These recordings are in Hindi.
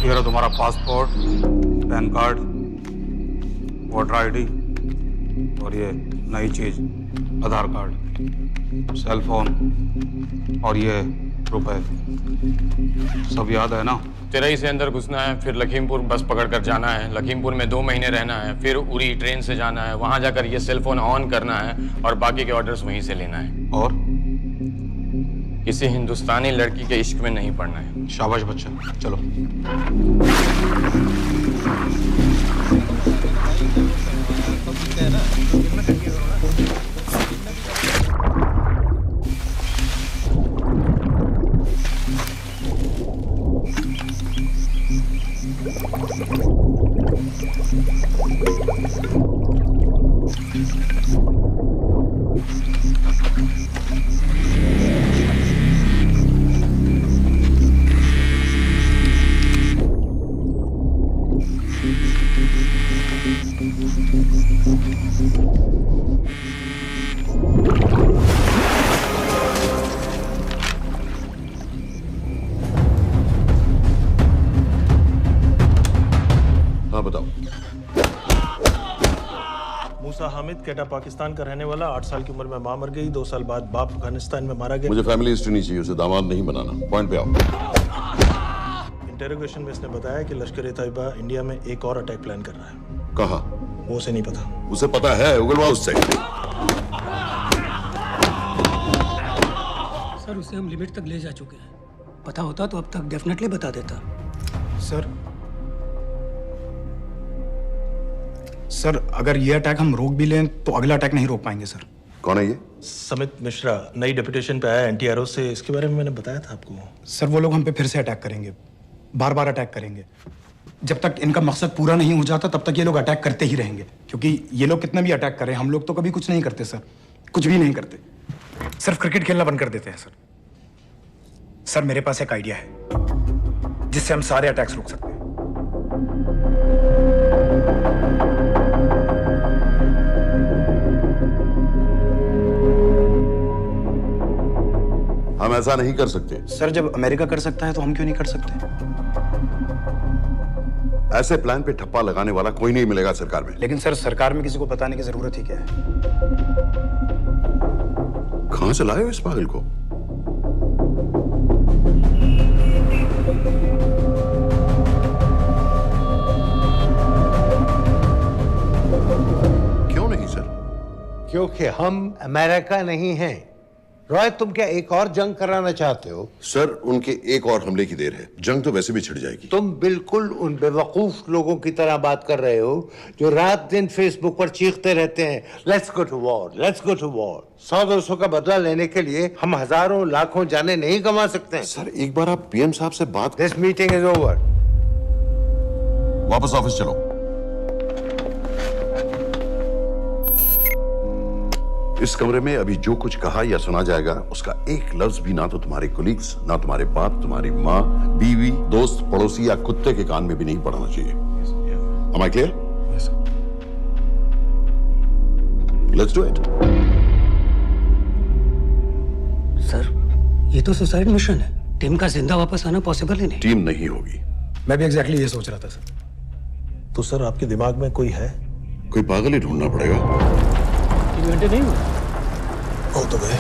ये रहा तुम्हारा passport, pan card, voter ID और ये नई चीज आधार कार्ड, सेल फोन और ये रुपए। सब याद है ना? तिरई से अंदर घुसना है, फिर लखीमपुर बस पकड़कर जाना है, लखीमपुर में 2 महीने रहना है, फिर उरी ट्रेन से जाना है, वहां जाकर ये सेल फोन ऑन करना है और बाकी के ऑर्डर्स वहीं से लेना है। और किसी हिंदुस्तानी लड़की के इश्क में नहीं पड़ना है। शाबाश बच्चा, चलो। हाँ बताओ। मूसा हामिद, केटा पाकिस्तान का रहने वाला, 8 साल की उम्र में मां मर गई, 2 साल बाद बाप अफगानिस्तान में मारा गया। मुझे फैमिली हिस्ट्री नहीं चाहिए, उसे दामाद नहीं बनाना। पॉइंट पे आओ। इंटेरोगेशन में इसने बताया कि लश्कर ए तैयबा इंडिया में एक और अटैक प्लान कर रहा है। कहाँ? वो उसे नहीं पता। उसे पता है, उगलवा उससे। सर उसे हम लिमिट तक ले जा चुके हैं। पता होता तो अब तक डेफिनेटली बता देता। सर अगर ये अटैक हम रोक भी लें तो अगला अटैक नहीं रोक पाएंगे सर। कौन है ये? समित मिश्रा नई डेपुटेशन पे आया एंटी एरो से। इसके बारे में मैंने बताया था आपको। सर वो लोग हम पे फिर से अटैक करेंगे, बार बार अटैक करेंगे। जब तक इनका मकसद पूरा नहीं हो जाता तब तक ये लोग अटैक करते ही रहेंगे, क्योंकि ये लोग कितना भी अटैक करें हम लोग तो कभी कुछ नहीं करते सर, कुछ भी नहीं करते। सिर्फ क्रिकेट खेलना बंद कर देते हैं सर। सर मेरे पास एक आइडिया है जिससे हम सारे अटैक्स रोक सकते हैं। हम ऐसा नहीं कर सकते। सर जब अमेरिका कर सकता है तो हम क्यों नहीं कर सकते? ऐसे प्लान पे ठप्पा लगाने वाला कोई नहीं मिलेगा सरकार में। लेकिन सर सरकार में किसी को बताने की जरूरत ही क्या है? कहां से लाए हो इस पागल को? क्यों नहीं सर? क्योंकि हम अमेरिका नहीं हैं। रॉय, तुम क्या एक और जंग कराना चाहते हो? सर उनके एक और हमले की देर है, जंग तो वैसे भी छिड़ जाएगी। तुम बिल्कुल उन बेवकूफ लोगों की तरह बात कर रहे हो जो रात दिन फेसबुक पर चीखते रहते हैं let's go to war, let's go to war. 100-200 का बदला लेने के लिए हम हजारों लाखों जाने नहीं कमा सकते। सर एक बार आप पीएम साहब से बात। This meeting is over. वापस ऑफिस चलो। इस कमरे में अभी जो कुछ कहा या सुना जाएगा उसका एक लफ्ज भी ना तो तुम्हारे कोलीग्स, ना तुम्हारे बाप, तुम्हारी माँ, बीवी, दोस्त, पड़ोसी या कुत्ते के कान में भी नहीं पड़ना चाहिए। Am I clear? Yes, sir. Let's do it. Sir ये तो सुसाइड मिशन है। टीम का जिंदा वापस आना पॉसिबल ही नहीं। टीम नहीं होगी। मैं भी एग्जैक्टली ये सोच रहा था सर। तो सर आपके दिमाग में कोई है? कोई पागल ही ढूंढना पड़ेगा। 3 घंटे नहीं हुए। हो तो गए।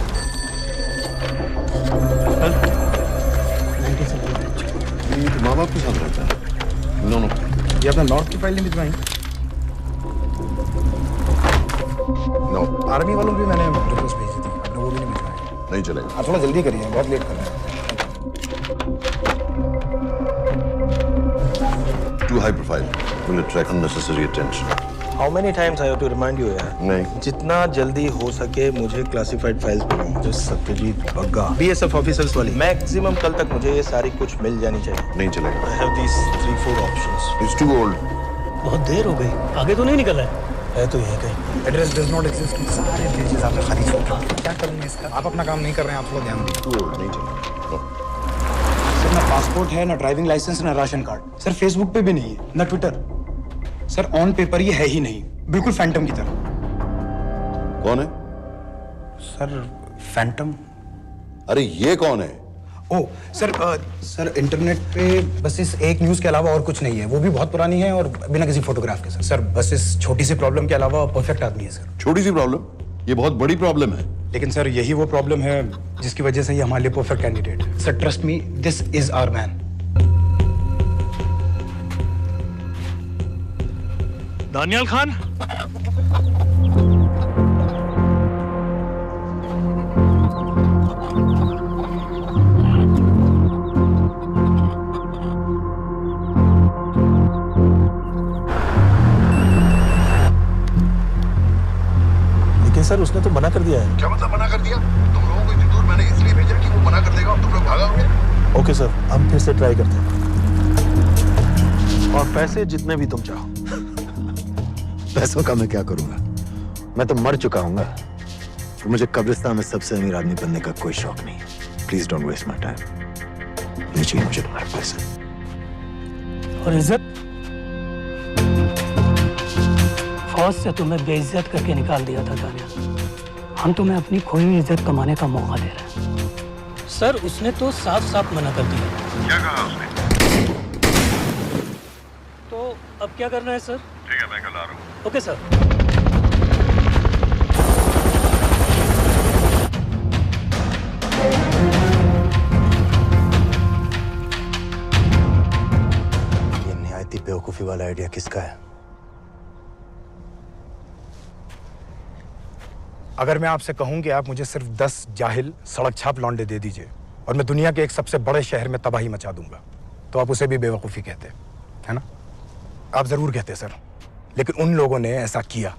माँ बाप के साथ रहता है। नो नो, ये अपना नॉर्थ की फाइल नहीं भिजवाई? नो आर्मी वालों भी मैंने रिक्वेस्ट भेजी थी, आपने वो भी नहीं भिजवाई। नहीं चलेगा। आप थोड़ा जल्दी करिए, बहुत लेट कर रहे हैं। Too high profile. Will attract unnecessary attention. How many times I have to remind you यार? नहीं। जितना जल्दी हो सके मुझे क्लासिफाइड फाइल्स बनाओ। जो सत्यजीत बग्गा, बीएसएफ ऑफिसर्स वाली। मैक्सिमम कल तक मुझे ये सारी कुछ मिल जानी चाहिए। नहीं चलेगा। I have these 3-4 options. It's too old. बहुत देर हो गई, आगे तो नहीं निकला है। है तो यहीं कहीं। Address does not exist. सारे पेजेस आपने खाली छोड़ दिए। क्या करूंगा इसका? आप अपना काम नहीं कर रहे हैं, आप थोड़ा ध्यान दीजिए। Too old. नहीं चलेगा। No. सर ना पासपोर्ट है, ना ड्राइविंग लाइसेंस, ना राशन कार्ड। सर फेसबुक पे भी नहीं है, ना ट्विटर। सर ऑन पेपर ये है ही नहीं, बिल्कुल फैंटम की तरह। कौन है? Sir Phantom? अरे ये कौन है? ओ सर इंटरनेट पे बस इस एक न्यूज़ के अलावा और कुछ नहीं है, वो भी बहुत पुरानी है और बिना किसी फोटोग्राफ के। सर बस इस छोटी सी प्रॉब्लम के अलावा परफेक्ट आदमी है सर। छोटी सी प्रॉब्लम? ये बहुत बड़ी प्रॉब्लम है। लेकिन सर यही वो प्रॉब्लम है जिसकी वजह से ये हमारे लिए परफेक्ट कैंडिडेट है। Sir trust me, this is our man. Daniyal Khan, sir उसने तो मना कर दिया है। क्या मतलब मना कर दिया? तुम लोगों को इतनी दूर मैंने इसलिए भेजा कि वो मना कर देगा और तुम लोग भागोगे। ओके सर, हम फिर से ट्राई करते हैं। और पैसे जितने भी तुम चाहो। पैसों का मैं क्या करूंगा? मैं तो मर चुका हूंगा। तो मुझे कब्रिस्तान में सबसे अमीर आदमी बनने का कोई शौक नहीं। Please don't waste my time. नहीं चाहिए मुझे तुम्हारे पैसे। और इज्जत? फौज से तुम्हें बेइज्जत करके निकाल दिया था दानियाल। हम तुम्हें अपनी खोई हुई इज्जत कमाने का मौका दे रहे हैं। सर उसने तो साफ साफ मना कर दिया। क्या कहा उसने? तो अब क्या करना है सर? ठीक है, मैं कल आ रहा हूँ। Okay sir. ये निहायती बेवकूफी वाला आइडिया किसका है? अगर मैं आपसे कहूं कि आप मुझे सिर्फ 10 जाहिल सड़क छाप लौंडे दे दीजिए और मैं दुनिया के एक सबसे बड़े शहर में तबाही मचा दूंगा, तो आप उसे भी बेवकूफ़ी कहते, है ना? आप ज़रूर कहते सर, लेकिन उन लोगों ने ऐसा किया।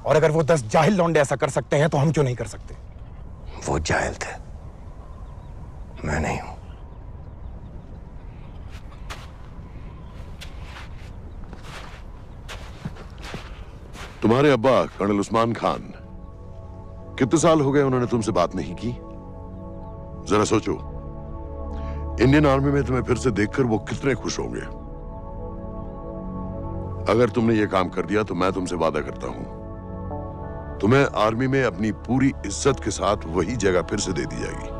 और अगर वो 10 जाहिल लौंडे ऐसा कर सकते हैं तो हम क्यों नहीं कर सकते? वो जाहिल थे, मैं नहीं हूं। तुम्हारे अब्बा कर्नल उस्मान खान, कितने साल हो गए उन्होंने तुमसे बात नहीं की? जरा सोचो, इंडियन आर्मी में तुम्हें फिर से देखकर वो कितने खुश होंगे। अगर तुमने ये काम कर दिया तो मैं तुमसे वादा करता हूं, तुम्हें आर्मी में अपनी पूरी इज्जत के साथ वही जगह फिर से दे दी जाएगी।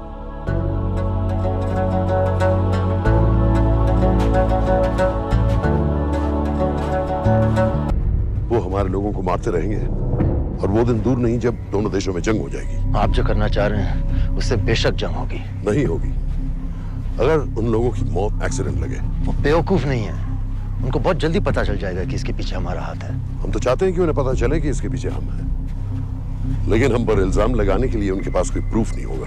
वो हमारे लोगों को मारते रहेंगे और वो दिन दूर नहीं जब दोनों देशों में जंग हो जाएगी। आप जो करना चाह रहे हैं उससे बेशक जंग होगी। नहीं होगी। अगर उन लोगों की मौत एक्सीडेंट लगे। वो बेवकूफ नहीं है, उनको बहुत जल्दी पता चल जाएगा कि इसके पीछे हमारा हाथ है। हम तो चाहते हैं कि उन्हें पता चले कि इसके पीछे हम हैं, लेकिन हम पर इल्जाम लगाने के लिए उनके पास कोई प्रूफ नहीं होगा।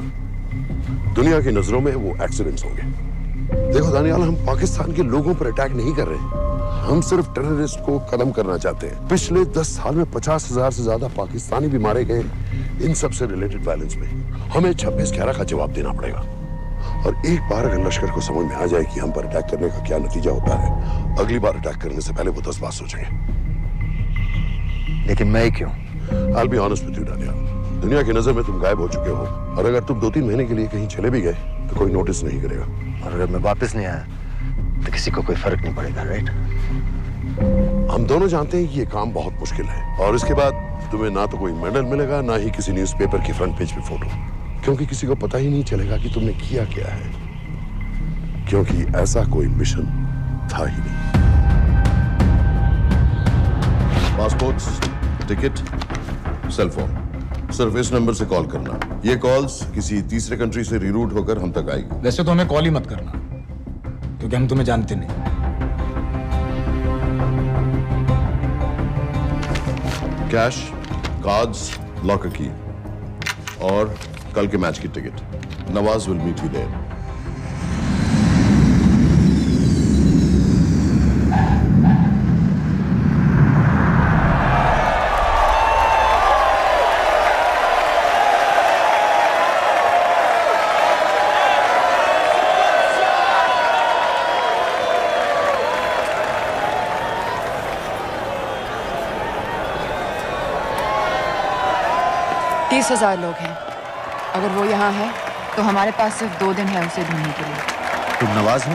दुनिया की नजरों में वो एक्सीडेंट्स होंगे। देखो दानियाल, हम पाकिस्तान के लोगों पर अटैक नहीं कर रहे, हम सिर्फ टेररिस्ट को खत्म करना चाहते हैं। पिछले 10 साल में 50,000 से ज्यादा पाकिस्तानी भी मारे गए इन सब से रिलेटेड वायलेंस में। हमें 26/11 का जवाब देना पड़ेगा। और एक बार अगर लश्कर को समझ में आ जाए कि हम पर अटैक करने का क्या नतीजा होता है, अगली बार अटैक करने से पहले वो 10 बार सोचेंगे। लेकिन मैं क्यों? I'll be honest with you, Daniyal, दुनिया की नजर में तुम गायब हो चुके हो, और अगर तुम 2-3 महीने के लिए कहीं चले भी गए तो कोई नोटिस नहीं करेगा। और अगर मैं वापस नहीं आया तो किसी को कोई फर्क नहीं पड़ेगा, राइट? हम दोनों जानते हैं कि ये काम बहुत मुश्किल है, और इसके बाद तुम्हें ना तो कोई मेडल मिलेगा, ना ही किसी न्यूज़पेपर की फ्रंट पेज पे फोटो, क्योंकि किसी को पता ही नहीं चलेगा कि तुमने किया क्या है, क्योंकि ऐसा कोई मिशन था ही नहीं। पासपोर्ट्स, टिकट, सेल फोन, सिर्फ इस नंबर से कॉल करना। ये कॉल्स किसी तीसरे कंट्री से रीरूट होकर हम तक आएगी। वैसे तो हमें कॉल ही मत करना, क्योंकि हम तुम्हें जानते नहीं। कैश, कार्ड्स, लॉकर की और कल के मैच की टिकट। Nawaz will meet you there. तीस 30,000 लोग हैं। अगर वो यहाँ है तो हमारे पास सिर्फ 2 दिन है उसे ढूंढने के लिए। तुम नवाज हो?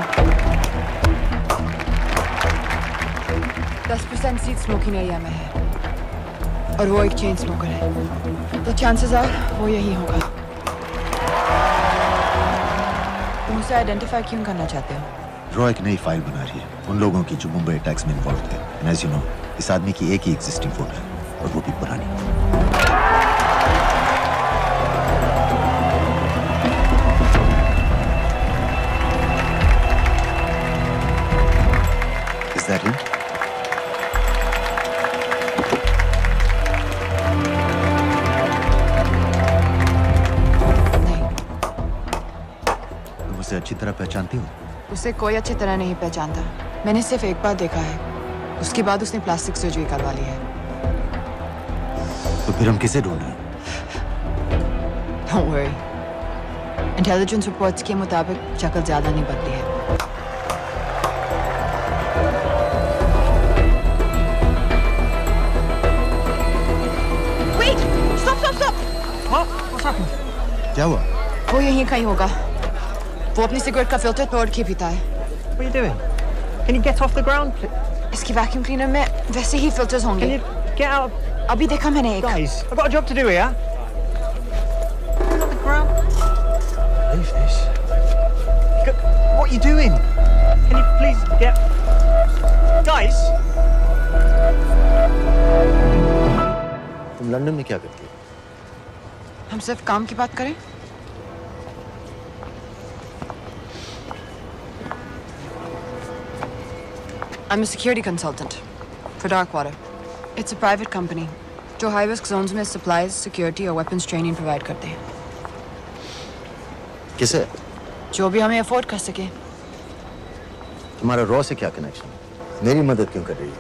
10% सीट स्मोकिंग एरिया में है और वो एक चेन स्मोकर है, तो चांसेस आर वो यही होगा। तुम उसे आइडेंटिफाई क्यों करना चाहते हो? रॉ एक नई फाइल बना रही है उन लोगों की जो मुंबई अटैक्स में इन्वॉल्व थे। एंड एज यू नो, इस आदमी की एक ही एग्जिस्टिंग फोटो है और वो भी पुरानी। Is that him? नहीं, तुम उसे अच्छी तरह पहचानती हो? उसे कोई अच्छी तरह नहीं पहचानता। मैंने सिर्फ एक बार देखा है, उसके बाद उसने प्लास्टिक सर्जरी करवा ली है। तो फिर हम किसे ढूंढ रहे हैं? Don't worry. इंटेलिजेंस रिपोर्ट्स के मुताबिक शक्ल ज्यादा नहीं बदली है। Wait! Stop! Stop! Stop! What's happened? क्या हुआ? वो यहीं कहीं होगा। वो अपनी सिगरेट का फिल्टर तोड़ के पीता है। What are you doing? Can you get off the ground, please? इसकी वैक्यूम क्लीनर में वैसे ही फिल्टर्स Can होंगे। you get out? अभी देखा मैंने एक। Guys, I've got a job to do here. Get off the ground. Leave this. What are you doing? Can you please get... Guys! तुम लंदन में क्या करती हो? हम सिर्फ काम की बात करें? I'm a security consultant for Darkwater. It's a private company जो high risk zones में supplies, security और weapons training provide करते हैं। किसे? जो भी हमें afford कर सके। तुम्हारा रॉ से क्या कनेक्शन? मेरी मदद क्यों कर रही है?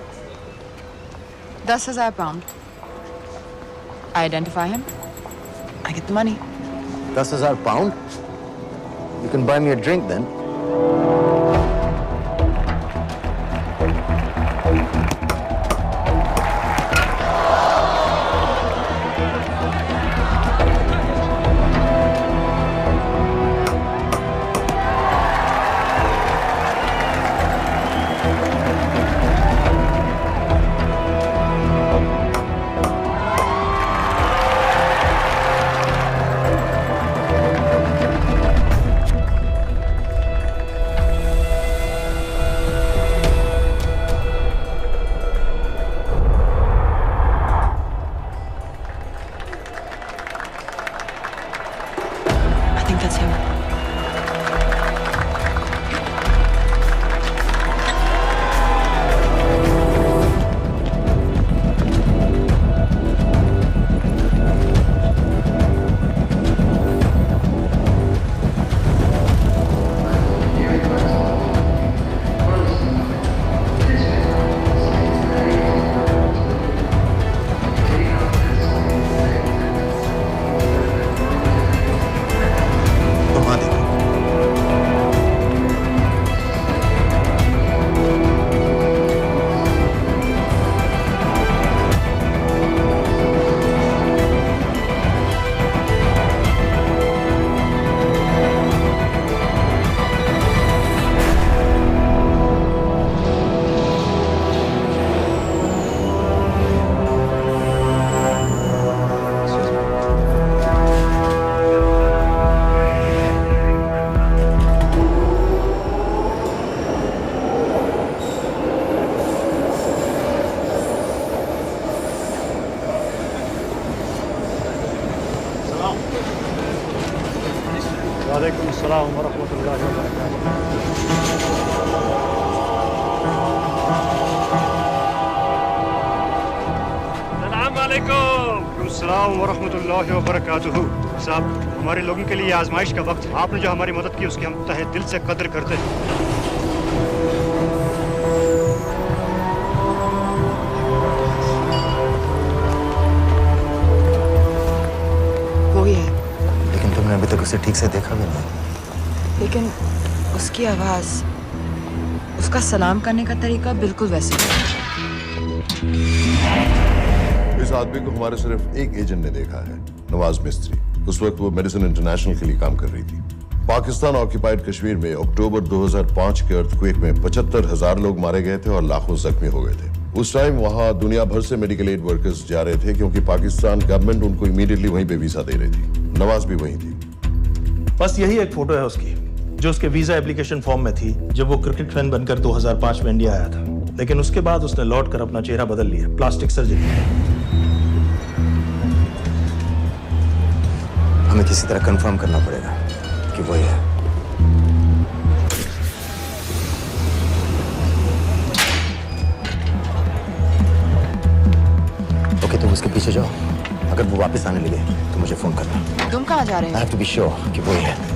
10,000 pound. I identify him. I get the money. 10,000 pound? You can buy me a drink then. I think that's him. घुमा दे। वालेकुम अस्सलाम व रहमतुल्लाहि व बरकातुहू। अस्सलाम वालेकुम। अस्सलाम व रहमतुल्लाहि व बरकातुहू। साहब, हमारे लोगों के लिए आजमाइश का वक्त है। आपने जो हमारी मदद की उसकी हम तहे दिल से कद्र करते हैं। वो ही है, लेकिन तुमने अभी तक उसे ठीक से देखा भी नहीं। लेकिन उसकी आवाज, उसका सलाम करने का तरीका बिल्कुल वैसे ही है। इस आदमी को हमारे सिर्फ एक एजेंट ने देखा है, नवाज मिस्त्री। उस वक्त वो मेडिसिन इंटरनेशनल के लिए काम कर रही थी। पाकिस्तान ऑक्यूपाइड कश्मीर में अक्टूबर 2005 के अर्थक्वेक में 75,000 लोग मारे गए थे और लाखों जख्मी हो गए थे। उस टाइम वहां दुनिया भर से मेडिकल एड वर्कर्स जा रहे थे क्योंकि पाकिस्तान गवर्नमेंट उनको इमीडिएटली वहीं पे वीजा दे रही थी। नवाज भी वहीं थी। बस यही एक फोटो है उसकी जो उसके वीजा एप्लीकेशन फॉर्म में थी जब वो क्रिकेट फैन बनकर 2005 में इंडिया आया था। लेकिन उसके बाद उसने लौट कर अपना चेहरा बदल लिया, प्लास्टिक सर्जरी। हमें किसी तरह कंफर्म करना पड़ेगा कि वही है। ओके, तुम उसके पीछे जाओ। अगर वो वापस आने लगे तो मुझे फोन करना। तुम कहाँ जा रहे I हो? have to be sure कि वही है।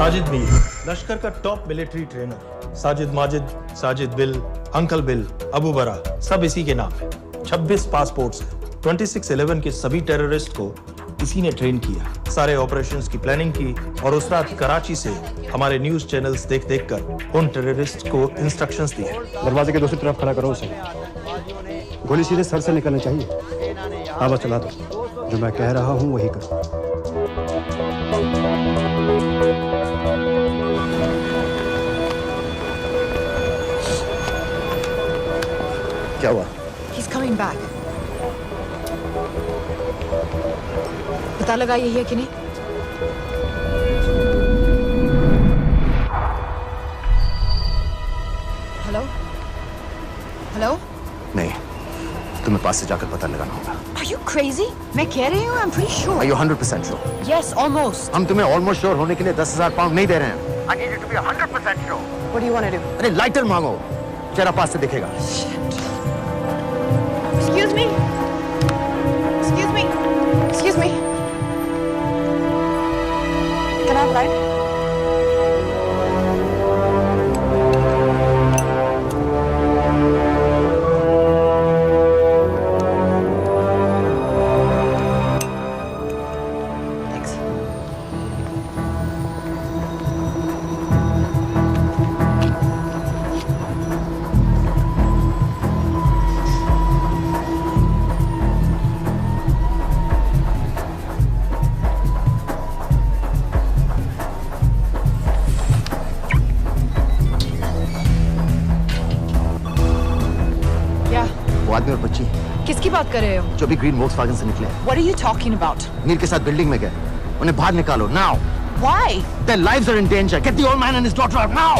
साजिद मीर, लश्कर का top military trainer. Sajid Majid, Sajid bill, uncle bill, Abu बरा, सब इसी के नाम है। 26 पासपोर्ट्स हैं। 26/11 के सभी टेररिस्ट को इसी ने ट्रेन किया। सारे ऑपरेशंस की प्लानिंग की और उस रात कराची से हमारे न्यूज चैनल्स देख देख कर उन टेररिस्ट को इंस्ट्रक्शंस दिए। दरवाजे के दूसरी तरफ खड़ा करो उसे। गोली सीधे सर से निकलनी चाहिए। हाँ बस चला दो। जो मैं कह रहा हूँ वही कर। क्या हुआ? He's coming back. पता लगा यही है कि नहीं? हेलो? हेलो? नहीं, तुम्हें पास से जाकर पता लगाना होगा। Are you crazy? मैं कह रही हूँ, I'm pretty sure. Are you 100% sure? Yes, almost. हम तुम्हें almost sure होने के लिए 10,000 पाउंड नहीं दे रहे हैं। I need you to be 100% sure. What do you want to do? अरे लाइटर मांगो, चेहरा पास से दिखेगा। Excuse me. Excuse me. Excuse me. Can I have light? Thanks. वो आदमी और बच्ची किसकी बात कर रहे हो? जो भी ग्रीन वोक्सवैगन से निकले, What are you talking about? Mir के साथ बिल्डिंग में गए। उन्हें बाहर निकालो now. Why? Their lives are in danger. Get the old man and his daughter out now!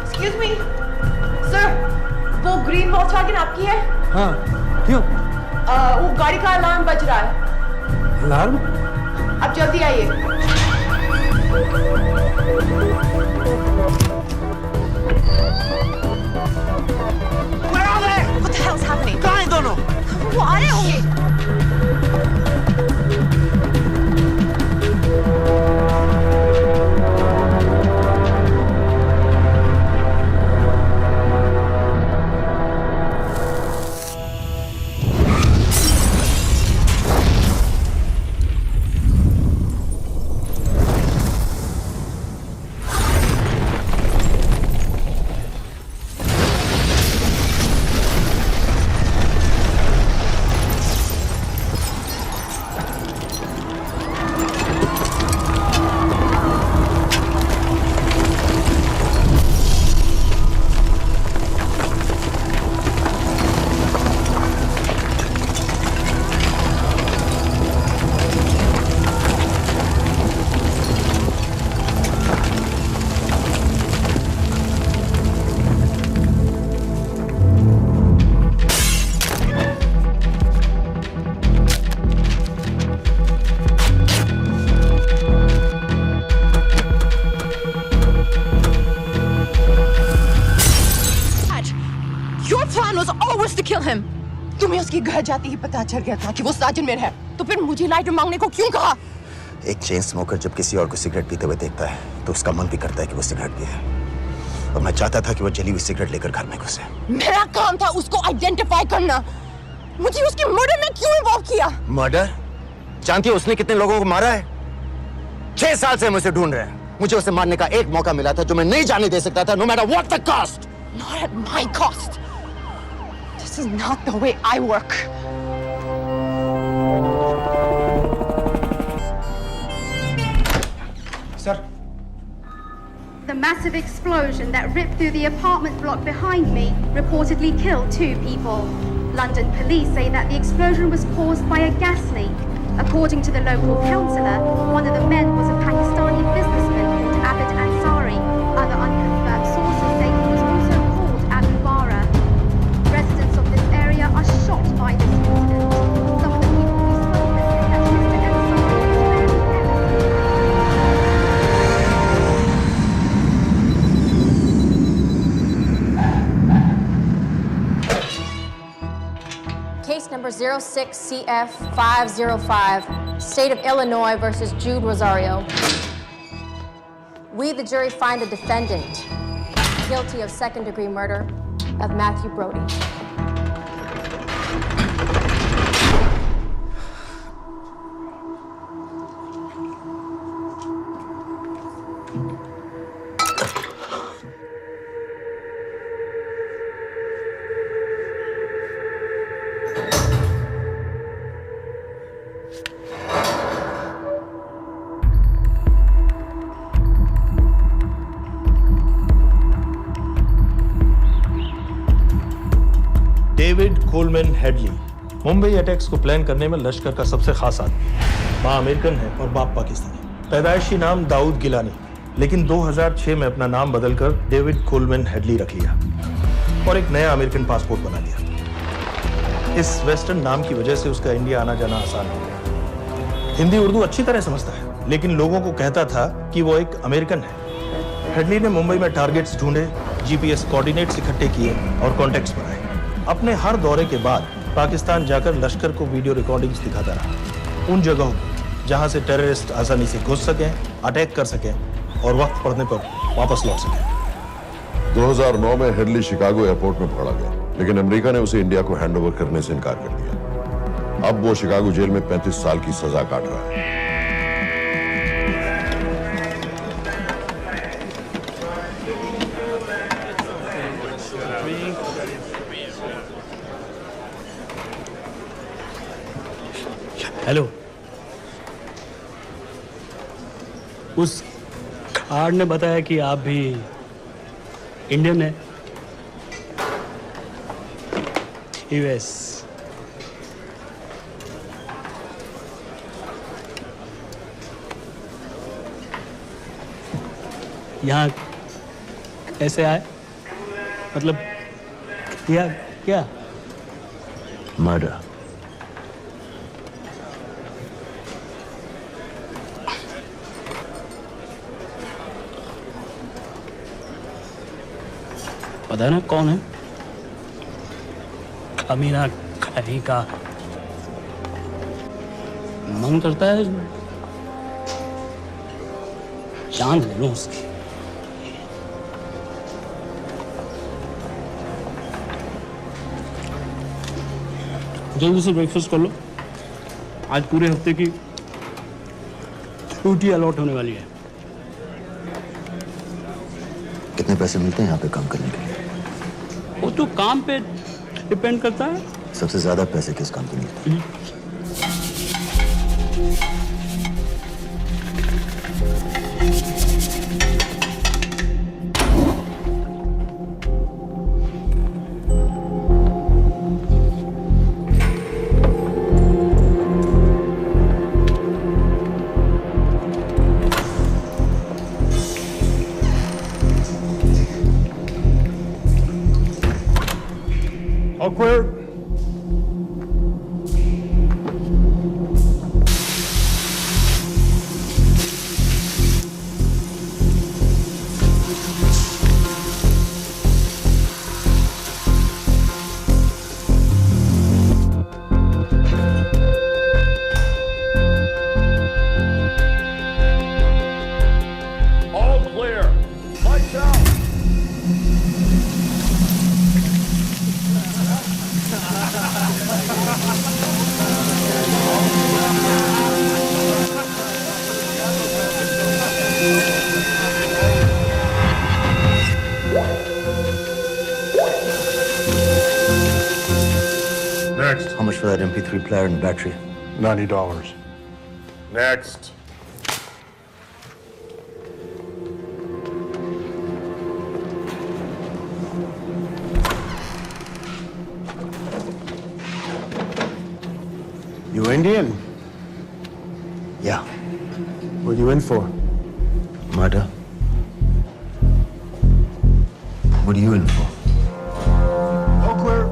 Excuse me, sir. वो ग्रीन वॉल्क्सवैगन आपकी है? हाँ, क्यों? वो गाड़ी का अलार्म बज रहा है। अलार्म? आप जल्दी आइए। Where are they? What the hell's happening? कहाँ हैं दोनों? वो आ रहे होंगे। Your plan was always to kill him. तुम्हें उसके घर जाते ही पता चल गया था कि वो साजिद में है, तो फिर मुझे लाइटर मांगने को क्यों कहा? एक चेन स्मोकर जब किसी और को सिगरेट पीते हुए देखता है तो उसका मन भी करता है कि वो सिगरेट पिए। और मैं चाहता था कि वो जली हुई सिगरेट लेकर घर में घुसे। मेरा काम था उसको आइडेंटिफाई करना। मुझे उसके मर्डर में क्यों इन्वॉल्व किया? मर्डर? जानती हो उसने कितने लोगों को मारा है? 6 साल से हम उसे ढूंढ रहे हैं। मुझे उसे मारने का एक मौका मिला था जो मैं नहीं जाने दे सकता था, no matter what the cost. Not at my cost. This is not the way I work. Sir. The massive explosion that ripped through the apartment block behind me reportedly killed 2 people. London police say that the explosion was caused by a gas leak. According to the local councillor, one of the men was a Pakistani businessman called Abid Ansari. Other unconfirmed sources say he was also called Abu Bara. Residents of this area are shocked by this incident. Some of the people we spoke with say that Mr. Ansari was very Case number 06CF505, State of Illinois versus Jude Rosario. We, the jury, find the defendant guilty of second-degree murder of Matthew Brody. David Coleman Headley Mumbai attacks को प्लान करने में लश्कर का सबसे खास आदमी। माँ अमेरिकन है और बाप पाकिस्तानी। पैदाइशी नाम दाऊद गिलानी, लेकिन 2006 में अपना नाम बदलकर डेविड कोलमैन हेडली रख लिया और एक नया अमेरिकन पासपोर्ट बना लिया। इस वेस्टर्न नाम की वजह से उसका इंडिया आना जाना आसान हो गया। हिंदी उर्दू अच्छी तरह समझता है, लेकिन लोगों को कहता था कि वो एक अमेरिकन है। हेडली ने मुंबई में टारगेट्स ढूंढे, जीपीएस कोऑर्डिनेट्स इकट्ठे किए और कॉन्टेक्ट्स बनाए। अपने हर दौरे के बाद पाकिस्तान जाकर लश्कर को वीडियो रिकॉर्डिंग्स दिखाता रहा, उन जगहों जहां से टेररिस्ट आसानी से घुस सकें, अटैक कर सकें और वक्त पड़ने पर वापस लौट सकें। 2009 में हेडली शिकागो एयरपोर्ट में पकड़ा गया, लेकिन अमेरिका ने उसे इंडिया को हैंडओवर करने से इनकार कर दिया। अब वो शिकागो जेल में 35 साल की सजा काट रहा है। हेलो, उस कार्ड ने बताया कि आप भी इंडियन हैं। यूएस। यहाँ कैसे आए? मतलब क्या क्या? मर्डर। पता ना कौन है? कमीना कहीं का। मन करता है जान ले लो उसकी। जल्दी से ब्रेकफास्ट कर लो, आज पूरे हफ्ते की छुट्टी अलॉट होने वाली है। कितने पैसे मिलते हैं यहाँ पे काम करने के लिए? वो तो काम पे डिपेंड करता है। सबसे ज्यादा पैसे किस काम के मिलते हैं? Awkward. All clear. Lights out. Next. How much for that MP3 player and battery? $90. Next. You Indian? Yeah. What are you in for? Murder. What are you in for? Awkward.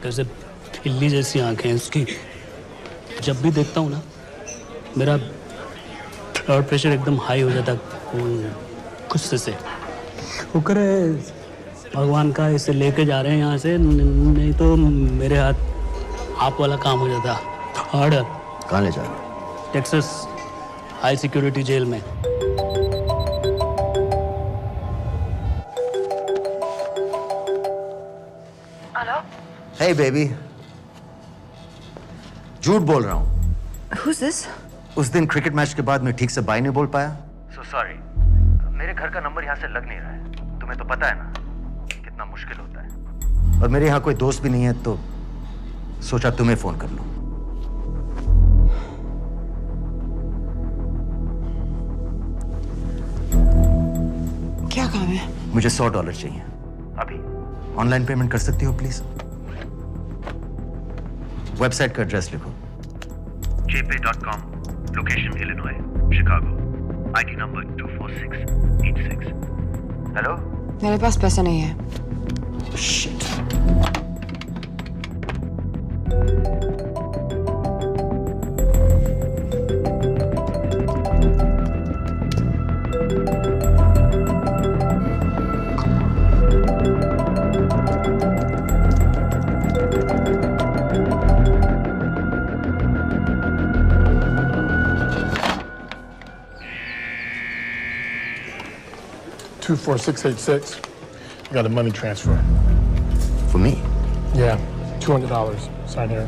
कैसे बिल्ली जैसी आंखें हैं उसकी। जब भी देखता हूँ ना मेरा ब्लड प्रेशर एकदम हाई हो जाता गुस्से से। शुक्र है भगवान का इसे लेके जा रहे हैं यहाँ से, नहीं तो मेरे हाथ आप वाला काम हो जाता। ऑर्डर। कहाँ ले जा रहे हो? टेक्सास हाई सिक्योरिटी जेल में। Hey baby. झूठ बोल रहा हूँ। Who's this? उस दिन क्रिकेट मैच के बाद मैं ठीक से बाय नहीं बोल पाया। So sorry. मेरे घर का नंबर यहाँ से लग नहीं रहा है। तुम्हें तो पता है ना कितना मुश्किल होता है। और मेरे यहाँ कोई दोस्त भी नहीं है तो सोचा तुम्हें फोन कर लूं। क्या काम है? मुझे $100 चाहिए अभी। ऑनलाइन पेमेंट कर सकती हो प्लीज? वेबसाइट का एड्रेस लिखो। jpay.com, location Illinois, Chicago, ID number 24686. Hello? मेरे पास पैसे नहीं है। Shit. $24686. I got a money transfer. For me? Yeah, $200. Sign here.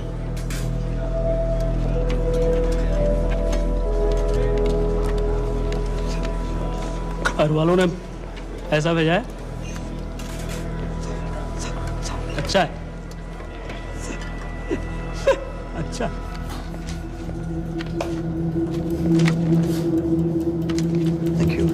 घर वालों ने ऐसा भेजा है? अच्छा है, अच्छा। Thank you.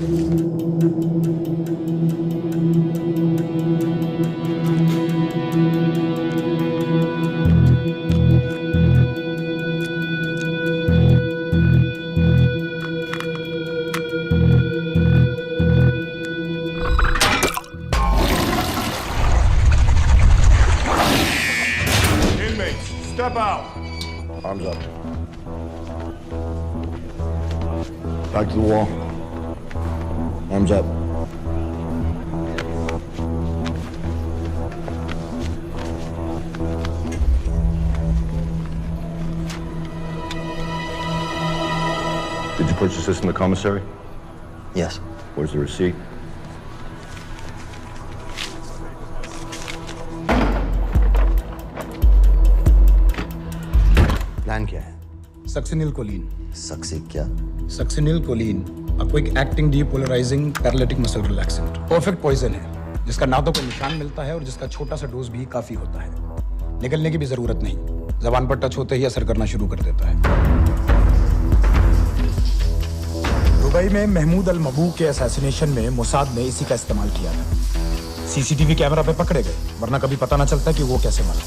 Step out. Arms up. Back to the wall. Arms up. Did you purchase this in the commissary? Yes. Where's the receipt? Plan क्या है? Succinylcholine. सक्सी क्या? Succinylcholine, a quick acting depolarizing paralytic muscle relaxant। Perfect poison है जिसका ना तो कोई निशान मिलता है और जिसका छोटा सा डोज भी काफी होता है। निकलने की भी जरूरत नहीं, जबान पर टच होते ही असर करना शुरू कर देता है। दुबई में महमूद अल मबूक के असैसिनेशन में मोसाद ने इसी का इस्तेमाल किया था। सीसीटीवी कैमरा पे पकड़े गए, वरना कभी पता ना चलता कि वो कैसे मरा।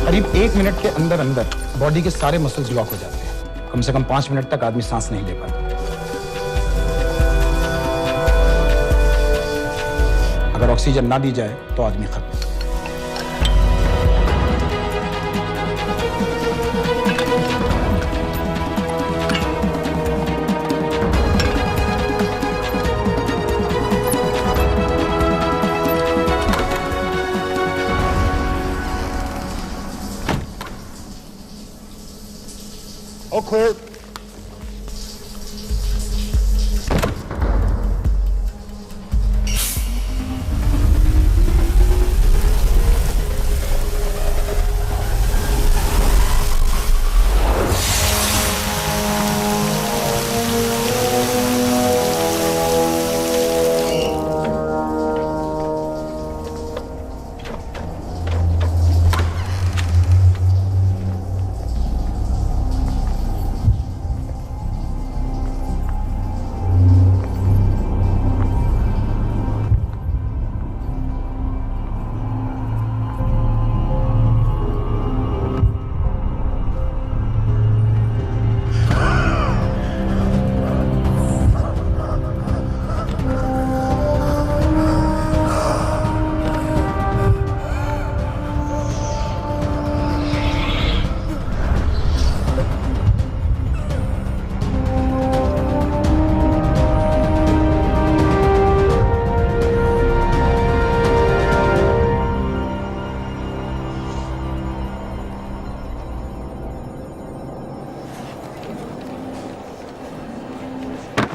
करीब 1 मिनट के अंदर अंदर बॉडी के सारे मसल्स लॉक हो जाते हैं। कम से कम 5 मिनट तक आदमी सांस नहीं ले पाता। अगर ऑक्सीजन ना दी जाए तो आदमी खत्म। All clear.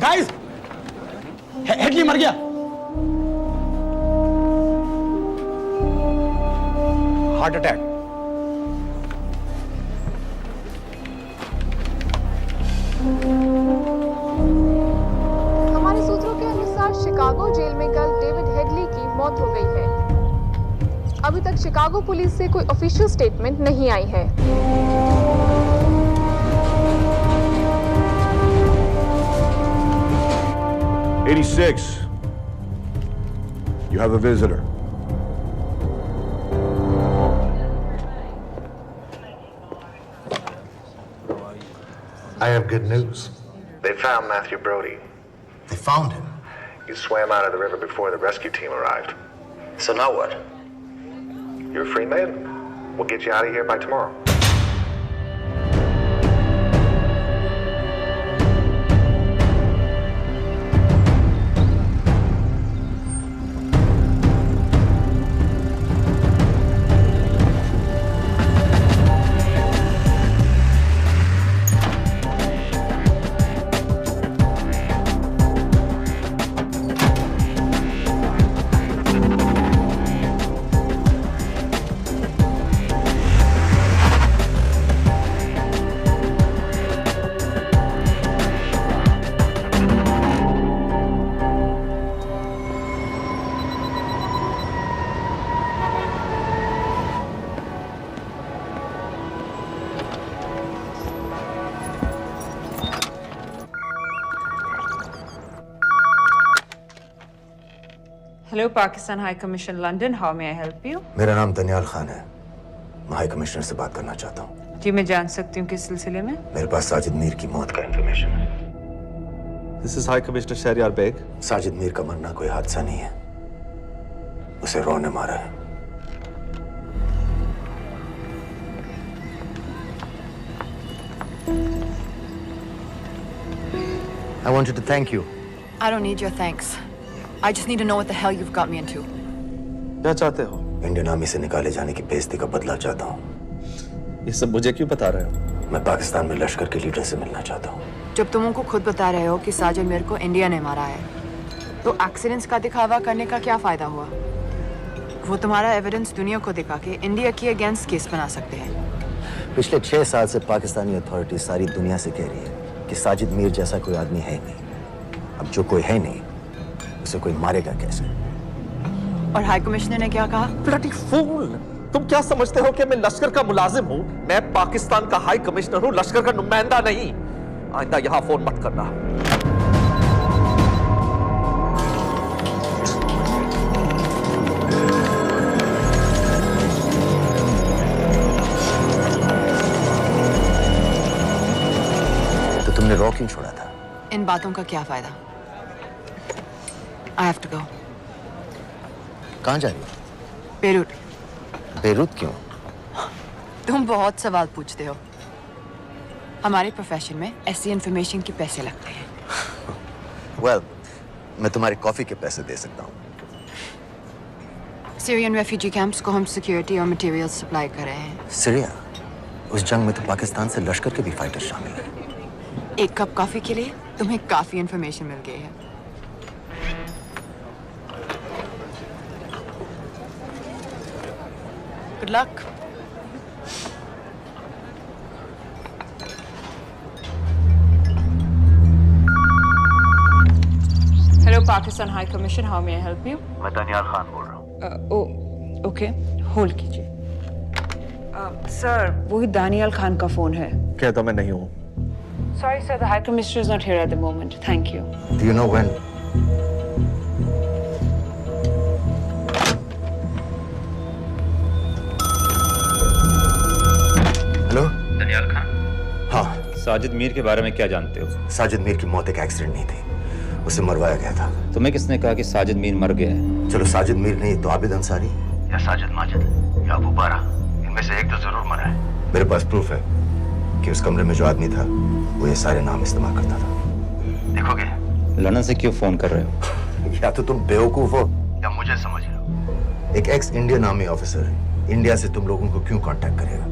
गाइस, हेडली मर गया। Heart attack. हमारे सूत्रों के अनुसार शिकागो जेल में कल डेविड हेडली की मौत हो गई है। अभी तक शिकागो पुलिस से कोई ऑफिशियल स्टेटमेंट नहीं आई है। 86. You have a visitor. I have good news. They found Matthew Brody. They found him? He swam out of the river before the rescue team arrived. So now what? You're a free man. We'll get you out of here by tomorrow. Hello, Pakistan High Commission, London. How may I help you? मेरा नाम दनियाल खान है। मैं हाई कमिश्नर से बात करना चाहता हूँ। जी, मैं जान सकती हूँ किस सिलसिले में? मेरे पास साजिद मीर की मौत का इंफॉर्मेशन है। This is High Commissioner Shahryar Beg. Sajid Mir का मरना कोई हादसा नहीं है। उसे रॉ ने मारा है। I wanted to thank you. I don't need your thanks. I just need to know what the hell you've got me into. क्या चाहते हो? इंडियन आर्मी से निकाले जाने की बेइज्जती का बदला चाहता हूँ। ये सब मुझे क्यों बता रहे हो? मैं पाकिस्तान में लश्कर के लीडर से मिलना चाहता हूँ। जब तुम उनको खुद बता रहे हो कि साजिद मीर को इंडिया ने मारा है, तो एक्सीडेंट्स का दिखावा करने का क्या फायदा हुआ? वो तुम्हारा एविडेंस दुनिया को दिखा के इंडिया के अगेंस्ट केस बना सकते हैं। पिछले 6 साल से पाकिस्तानी अथॉरिटी सारी दुनिया से कह रही है कि साजिद मीर जैसा कोई आदमी है नहीं। अब जो कोई है नहीं, उसे कोई मारेगा कैसे? और हाई कमिश्नर ने क्या कहा? Bloody fool! तुम क्या समझते हो कि मैं लश्कर का मुलाजिम हूँ? मैं पाकिस्तान का हाई कमिश्नर हूँ, लश्कर का नुमाइंदा नहीं। आइंदा यहाँ फोन मत करना। तो तुमने रॉ क्यों छोड़ा था? इन बातों का क्या फायदा? I have to go. कहाँ जा रही हो? बेरूट। बेरूत क्यों? तुम बहुत सवाल पूछते हो। हमारे प्रोफेशन में ऐसी इंफॉर्मेशन के पैसे लगते हैं। Well, मैं तुम्हारी कॉफी के पैसे दे सकता हूँ। सीरियन रेफ्यूजी कैंप्स को हम सिक्योरिटी और मटेरियल सप्लाई कर रहे हैं। सीरिया? उस जंग में तो पाकिस्तान से लश्कर के भी फाइटर शामिल हैं। एक कप कॉफी के लिए तुम्हें काफी इंफॉर्मेशन मिल गई है। Good luck. Hello, Pakistan High Commission. How may I help you? मैं दनियाल खान बोल रहा हूँ। ओके, होल्ड कीजिए। सर, वही दानियाल खान का फोन है। कहता मैं नहीं हूँ। Sorry, sir. The High Commissioner is not here at the moment. Thank you. Do you know when? Hello? Daniyal Khan? हाँ। साजिद मीर के बारे में क्या जानते हो? साजिद मीर की मौत एक एक्सीडेंट नहीं थी, उसे मरवाया गया था। तुम्हें किसने कहा कि साजिद मीर मर गया है? चलो साजिद मीर नहीं तो आबिद अंसारी या साजिद माजिद या अबू बारा, इनमें से एक तो जरूर मरा है। मेरे पास प्रूफ है कि उस कमरे में जो आदमी था वो ये सारे नाम इस्तेमाल करता था। देखोगे? लंदन से क्यों फोन कर रहे हो? या तो तुम बेवकूफ हो या मुझे समझ लो। एक x Indian army officer India से तुम लोगों को क्यों कांटेक्ट करेगा?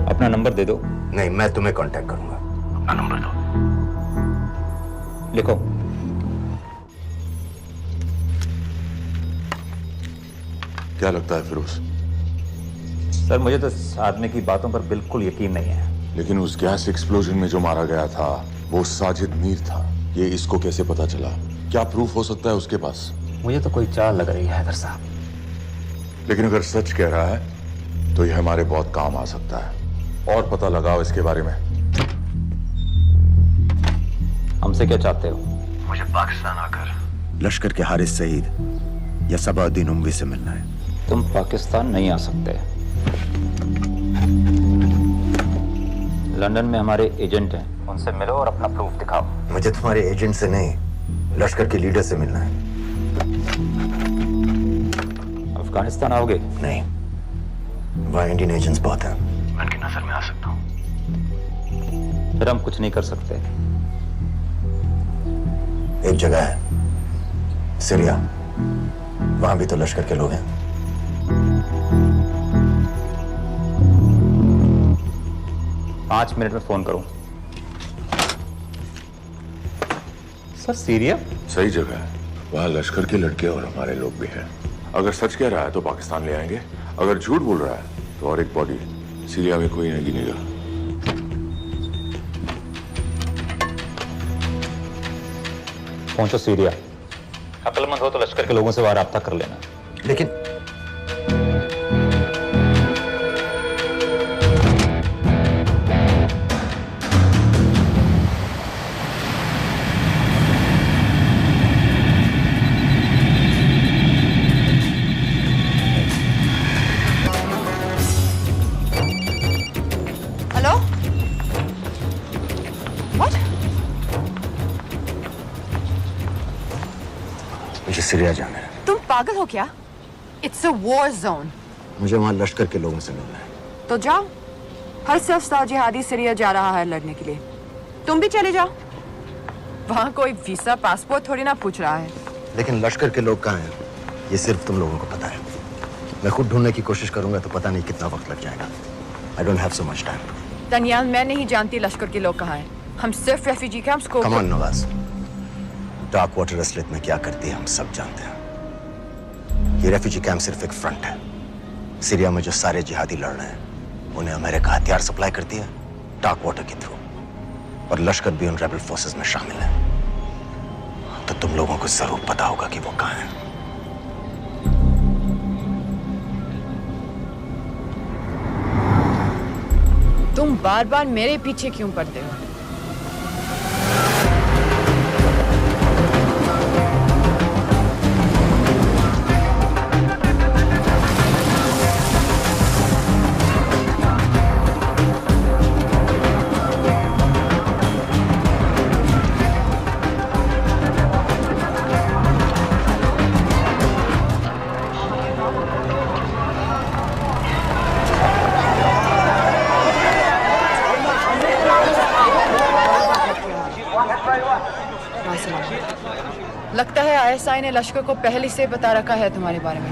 अपना नंबर दे दो। नहीं, मैं तुम्हें कांटेक्ट करूंगा। अपना नंबर दो। लिखो। क्या लगता है फिरोज? सर, मुझे तो इस आदमी की बातों पर बिल्कुल यकीन नहीं है। लेकिन उस गैस एक्सप्लोजन में जो मारा गया था वो साजिद मीर था। ये इसको कैसे पता चला? क्या प्रूफ हो सकता है उसके पास? मुझे तो कोई चाल लग रही है हैदर साहब। लेकिन अगर सच कह रहा है तो ये हमारे बहुत काम आ सकता है। और पता लगाओ इसके बारे में। हमसे क्या चाहते हो? मुझे पाकिस्तान आकर लश्कर के हारिस सईद या सबाउद्दीन उमवी से मिलना है। तुम पाकिस्तान नहीं आ सकते। लंदन में हमारे एजेंट हैं, उनसे मिलो और अपना प्रूफ दिखाओ। मुझे तुम्हारे एजेंट से नहीं, लश्कर के लीडर से मिलना है। अफगानिस्तान आओगे? नहीं, वहाँ इंडियन एजेंट्स बहुत हैं। मैं उनकी नजर में आ सकता हूँ। फिर हम कुछ नहीं कर सकते। एक जगह है सीरिया, वहां भी तो लश्कर के लोग हैं। पांच मिनट में फोन करूं। सर, सीरिया सही जगह है। वहाँ लश्कर के लड़के और हमारे लोग भी हैं। अगर सच कह रहा है तो पाकिस्तान ले आएंगे, अगर झूठ बोल रहा है तो और एक बॉडी सीरिया में कोई नहीं गिनेगा। पहुंचो सीरिया। अक्लमंद हो तो लश्कर के लोगों से वहां राब्ता कर लेना। लेकिन सीरिया जाना है। तुम पागल हो क्या? It's a war zone. मुझे वहां लश्कर के लोगों से मिलना है। तो जाओ। हर सफस्ता जिहादी सीरिया जा रहा है लड़ने के लिए। तुम भी चले जाओ। वहां कोई वीसा पासपोर्ट थोड़ी ना पूछ रहा है। लेकिन लश्कर के लोग कहाँ हैं? ये सिर्फ तुम लोगों को पता है। मैं खुद ढूंढने की कोशिश करूंगा तो पता नहीं कितना वक्त लग जाएगा। I don't have so much time. Daniyal, मैं नहीं जानती लश्कर के लोग कहाँ हैं। हम सिर्फ रेफ्यूजी कैंप्स को। Come on, Nawaz. Dark water असलियत में क्या करती है हम सब जानते हैं। ये रेफ्यूजी कैंप सिर्फ एक फ्रंट है। सीरिया में जो सारे जिहादी लड़ रहे हैं उन्हें अमेरिका हथियार सप्लाई करती है डार्क वाटर के थ्रू, और लश्कर भी उन रेबल फोर्सेस में शामिल है। तो तुम लोगों को जरूर पता होगा कि वो कहाँ है। तुम बार बार मेरे पीछे क्यों पड़ते हो? लगता है आईएसआई ने लश्कर को पहले से बता रखा है तुम्हारे बारे में।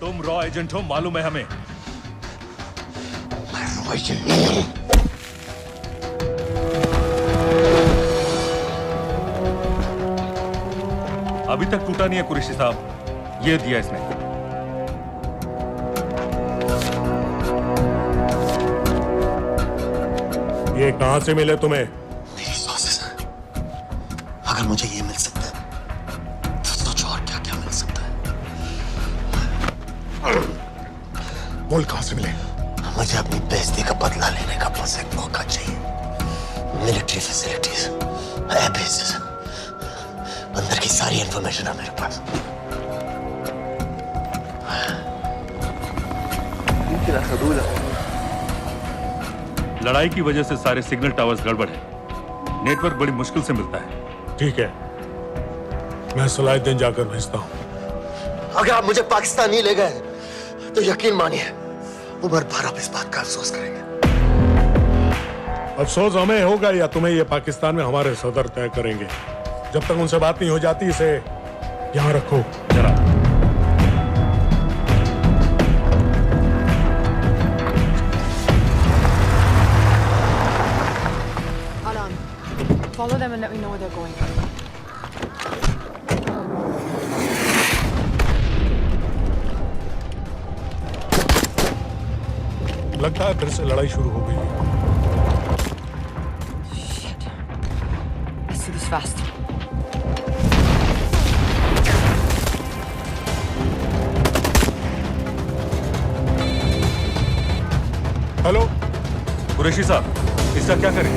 तुम रॉ एजेंट हो, मालूम है हमें। मैं रॉ एजेंट नहीं हूं। अभी तक टूटा नहीं है कुरैशी साहब। ये दिया इसने। ये कहां से मिले तुम्हें? मेरी सॉसेस हैं। अगर मुझे ये मिल सकता है तो सोचो और क्या क्या मिल सकता है। बोल कहां से मिले? मुझे अपनी बेइज्जती का बदला लेने का बस एक मौका चाहिए। मिलिट्री फैसिलिटीज, एयर बेसेस, अंदर की सारी इंफॉर्मेशन है मेरे पास। लड़ाई की वजह से सारे सिग्नल टावर्स गड़बड़ है। नेटवर्क बड़ी मुश्किल से मिलता है। ठीक है, मैं सलाहुद्दीन जाकर भेजता हूं। अगर आप मुझे पाकिस्तान नहीं ले गए तो यकीन मानिए उमर भर आप इस बात का अफसोस करेंगे। अफसोस हमें होगा या तुम्हें ये पाकिस्तान में हमारे सदर तय करेंगे। जब तक उनसे बात नहीं हो जाती इसे यहां रखो जरा। Follow them and let me know where they're going. लगता है फिर से लड़ाई शुरू हो गई है। Shit. Let's do this fast. Hello Qureshi साहब, इसका क्या करें?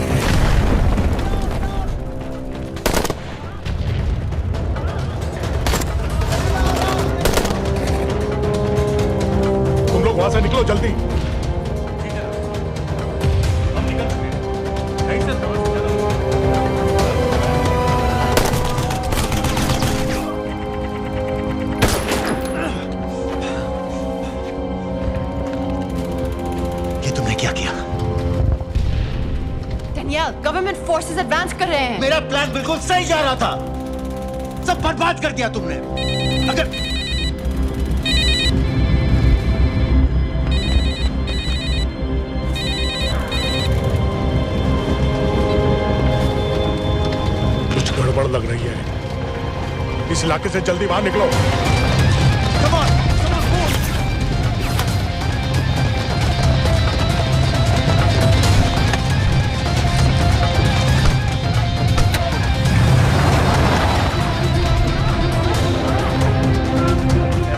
वहां से निकलो जल्दी। Daniel, government forces advance कर रहे हैं। मेरा प्लान बिल्कुल सही जा रहा था, सब बर्बाद कर दिया तुमने। अगर कुछ गड़बड़ लग रही है, इस इलाके से जल्दी बाहर निकलो। Come on,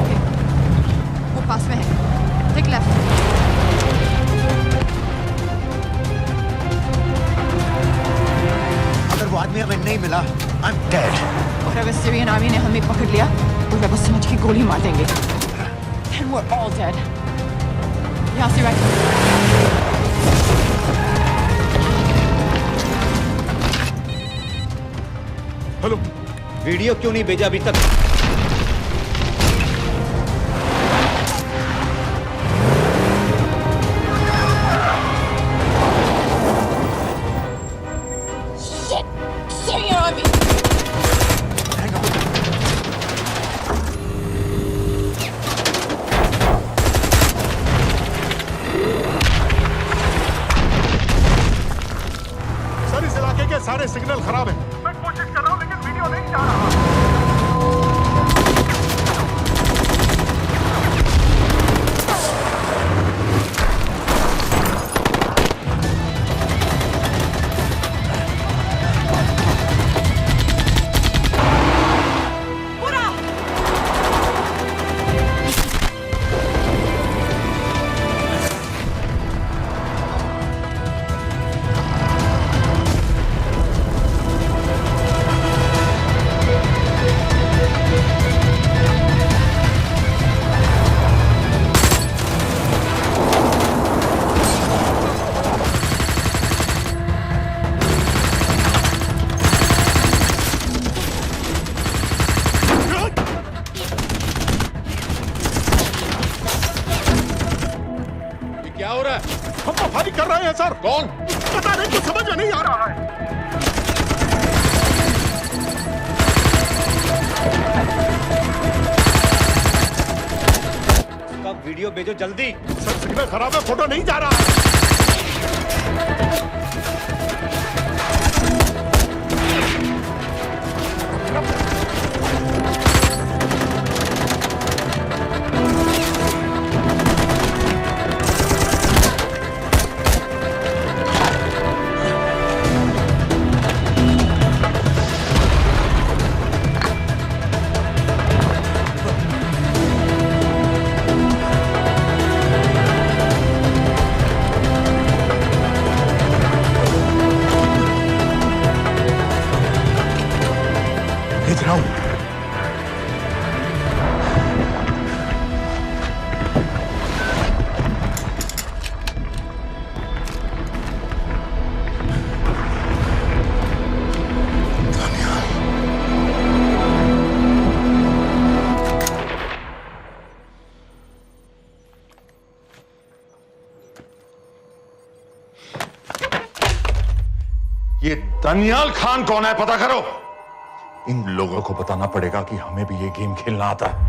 ओके, वो पास में है। Take left. अगर वो आदमी हमें नहीं मिला, I'm dead. और अगर सीरियन आर्मी ने हमें पकड़ लिया तो वे बस समझ के गोली मार देंगे। Then we're all dead. यहाँ से right. हेलो, वीडियो क्यों नहीं भेजा अभी तक? Syrian army. सर इस इलाके के सारे सिग्नल खराब हैं। मैं कोशिश कर रहा हूँ लेकिन वीडियो नहीं जा रहा। क्या हो रहा है? हम तो फायरिंग कर रहे हैं सर। कौन? पता नहीं, कुछ समझ में नहीं आ रहा है। उसका वीडियो भेजो जल्दी। सर सिग्नल खराब है, फोटो नहीं जा रहा है। भेज रहा हूँ। ये दानियाल खान कौन है, पता करो। इन लोगों को बताना पड़ेगा कि हमें भी ये गेम खेलना आता है।